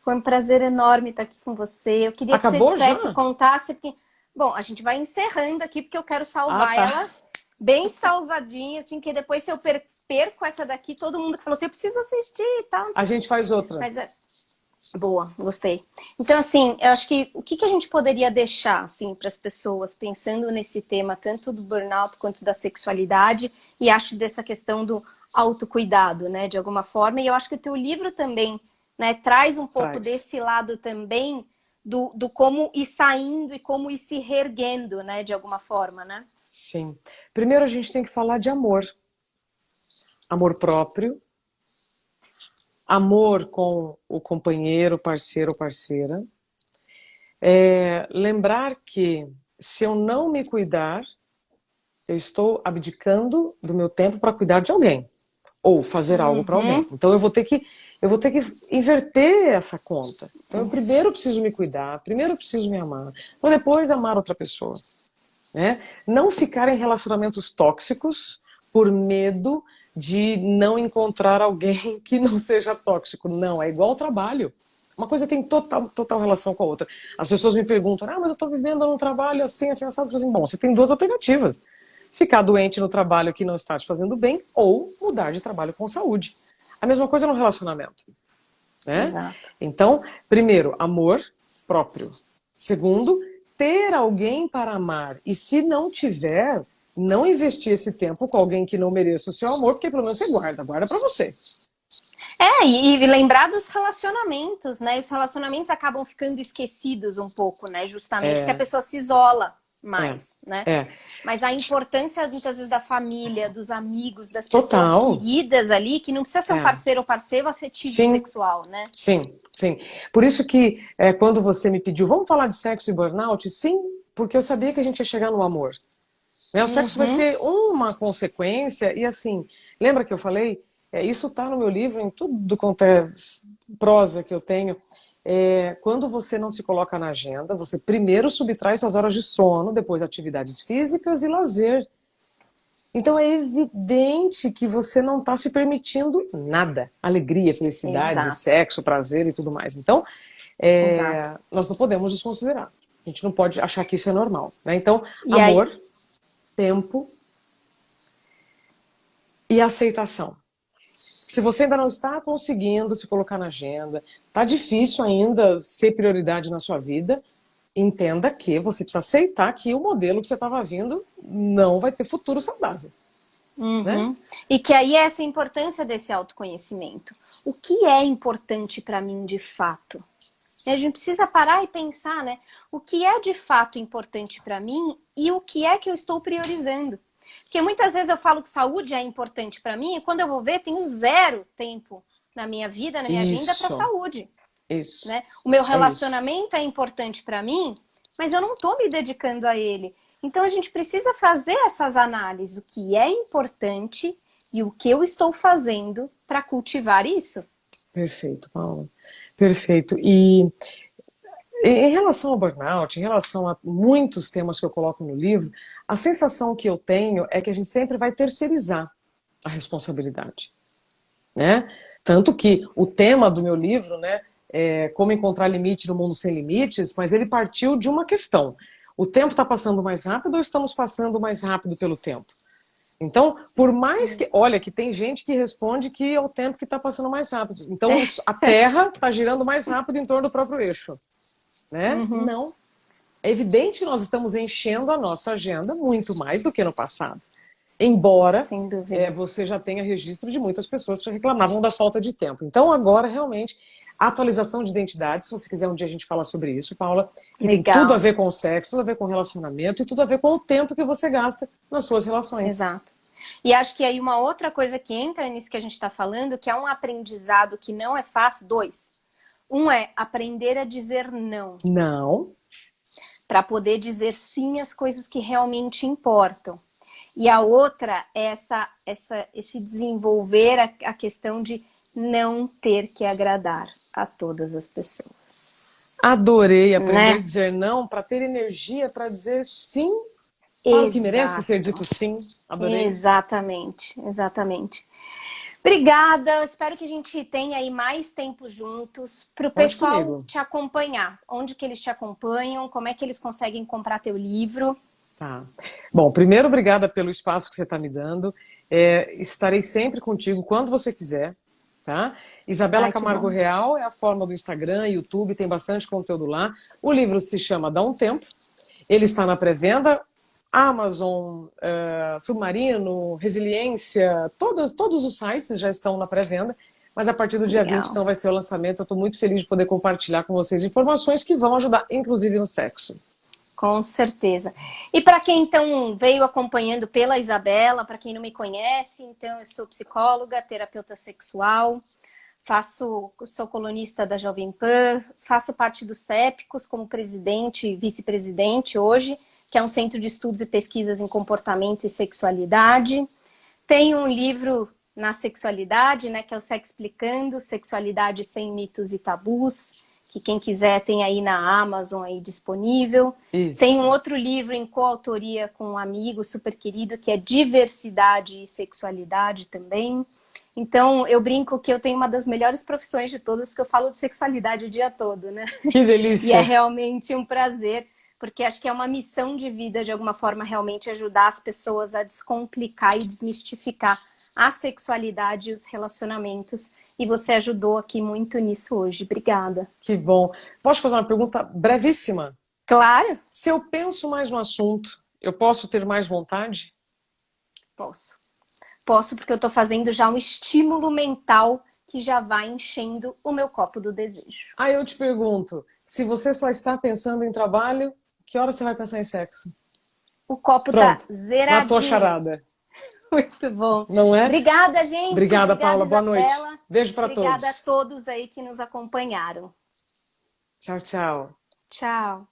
foi um prazer enorme estar aqui com você. Eu queria que você Acabou dissesse, já? contasse, porque, bom, a gente vai encerrando aqui porque eu quero Ah, salvar tá. ela bem salvadinha, assim, que depois se eu perco essa daqui, todo mundo que falou assim, eu preciso assistir e tal, não A sei o quê. gente faz outra. Mas é boa, gostei. Então, assim, eu acho que o que a gente poderia deixar, assim, para as pessoas, pensando nesse tema, tanto do burnout quanto da sexualidade, e acho dessa questão do autocuidado, né, de alguma forma. E eu acho que o teu livro também, né, traz um pouco Traz. desse lado também do como ir saindo e como ir se reerguendo, né, de alguma forma, né? Sim. Primeiro a gente tem que falar de amor. Amor próprio, amor com o companheiro, parceiro ou parceira. Lembrar que se eu não me cuidar, eu estou abdicando do meu tempo para cuidar de alguém ou fazer algo para alguém. Então eu vou ter que inverter essa conta. Então eu primeiro preciso me cuidar, primeiro eu preciso me amar, para depois amar outra pessoa, né? Não ficar em relacionamentos tóxicos por medo de não encontrar alguém que não seja tóxico. Não, é igual ao trabalho. Uma coisa tem total relação com a outra. As pessoas me perguntam, mas eu estou vivendo num trabalho assim, assim, assado. Eu falo assim, bom, você tem duas alternativas. Ficar doente no trabalho que não está te fazendo bem ou mudar de trabalho com saúde. A mesma coisa no relacionamento, né? Exato. Então, primeiro, amor próprio. Segundo, ter alguém para amar. E se não tiver, não investir esse tempo com alguém que não mereça o seu amor, porque pelo menos você guarda para você. E lembrar dos relacionamentos, né? Os relacionamentos acabam ficando esquecidos um pouco, né? Justamente porque a pessoa se isola mais, né? Mas a importância, muitas vezes, da família, dos amigos, das pessoas queridas ali, que não precisa ser um parceiro ou parceiro afetivo e sexual, né? Sim, sim. Por isso que quando você me pediu, vamos falar de sexo e burnout? Sim, porque eu sabia que a gente ia chegar no amor. Né? O sexo vai ser uma consequência, e assim, lembra que eu falei? Isso está no meu livro, em tudo quanto é prosa que eu tenho. Quando você não se coloca na agenda, você primeiro subtrai suas horas de sono, depois atividades físicas e lazer. Então é evidente que você não está se permitindo nada. Alegria, felicidade, sexo, prazer e tudo mais. Então, nós não podemos desconsiderar. A gente não pode achar que isso é normal. Né? Então, amor, tempo e aceitação. Se você ainda não está conseguindo se colocar na agenda, está difícil ainda ser prioridade na sua vida, entenda que você precisa aceitar que o modelo que você estava vindo não vai ter futuro saudável. Né? E que aí é essa importância desse autoconhecimento. O que é importante para mim de fato? E a gente precisa parar e pensar, né? O que é de fato importante para mim e o que é que eu estou priorizando? Porque muitas vezes eu falo que saúde é importante para mim e quando eu vou ver, tenho zero tempo na minha vida, na minha agenda para saúde. Isso. Né? O meu relacionamento é importante para mim, mas eu não estou me dedicando a ele. Então a gente precisa fazer essas análises, o que é importante e o que eu estou fazendo para cultivar isso. Perfeito, Paula. Perfeito. E em relação ao burnout, em relação a muitos temas que eu coloco no livro, a sensação que eu tenho é que a gente sempre vai terceirizar a responsabilidade. Né? Tanto que o tema do meu livro, né, é Como Encontrar Limite no Mundo Sem Limites, mas ele partiu de uma questão. O tempo está passando mais rápido ou estamos passando mais rápido pelo tempo? Então, por mais que... Olha, que tem gente que responde que é o tempo que está passando mais rápido. Então, a Terra está girando mais rápido em torno do próprio eixo. Né? Não. É evidente que nós estamos enchendo a nossa agenda muito mais do que no passado. Embora você já tenha registro de muitas pessoas que reclamavam da falta de tempo. Então, agora, realmente, a atualização de identidade, se você quiser um dia a gente fala sobre isso, Paula, que tem tudo a ver com o sexo, tudo a ver com o relacionamento e tudo a ver com o tempo que você gasta nas suas relações. Exato. E acho que aí uma outra coisa que entra nisso que a gente está falando, que é um aprendizado que não é fácil, dois. Um é aprender a dizer não. Não. Para poder dizer sim às coisas que realmente importam. E a outra é esse desenvolver a questão de não ter que agradar a todas as pessoas. Adorei aprender a dizer não para ter energia para dizer sim para o que merece ser dito sim. Adorei. Exatamente, exatamente. Obrigada, espero que a gente tenha aí mais tempo juntos para o pessoal te acompanhar. Onde que eles te acompanham, como é que eles conseguem comprar teu livro? Tá. Bom, primeiro, obrigada pelo espaço que você está me dando. Estarei sempre contigo quando você quiser. Tá? Isabela Camargo Real é a forma do Instagram, YouTube, tem bastante conteúdo lá. O livro se chama Dá um Tempo. Ele está na pré-venda. Amazon, Submarino, Resiliência, todos os sites já estão na pré-venda, mas a partir do dia 20 então vai ser o lançamento. Eu estou muito feliz de poder compartilhar com vocês informações que vão ajudar, inclusive no sexo. Com certeza. E para quem então veio acompanhando pela Isabela, para quem não me conhece, então eu sou psicóloga, terapeuta sexual, sou colunista da Jovem Pan, faço parte do CEPCOS como presidente e vice-presidente hoje. que é um centro de estudos e pesquisas em comportamento e sexualidade. Tem um livro na sexualidade, né, que é o Sex Explicando, Sexualidade Sem Mitos e Tabus, que quem quiser tem aí na Amazon aí disponível. Isso. Tem um outro livro em coautoria com um amigo super querido, que é Diversidade e Sexualidade também. Então, eu brinco que eu tenho uma das melhores profissões de todas, porque eu falo de sexualidade o dia todo, né? Que delícia! E é realmente um prazer, porque acho que é uma missão de vida, de alguma forma, realmente ajudar as pessoas a descomplicar e desmistificar a sexualidade e os relacionamentos. E você ajudou aqui muito nisso hoje. Obrigada. Que bom. Posso fazer uma pergunta brevíssima? Claro. Se eu penso mais no assunto, eu posso ter mais vontade? Posso. Posso, porque eu estou fazendo já um estímulo mental que já vai enchendo o meu copo do desejo. Aí eu te pergunto, se você só está pensando em trabalho, que hora você vai pensar em sexo? O copo Pronto, tá zeradinho. matou a charada. Muito bom. Não é? Obrigada, gente. Obrigada, Paula. Boa Isabela. noite. Beijo para todos. Obrigada a todos aí que nos acompanharam. Tchau, tchau. Tchau.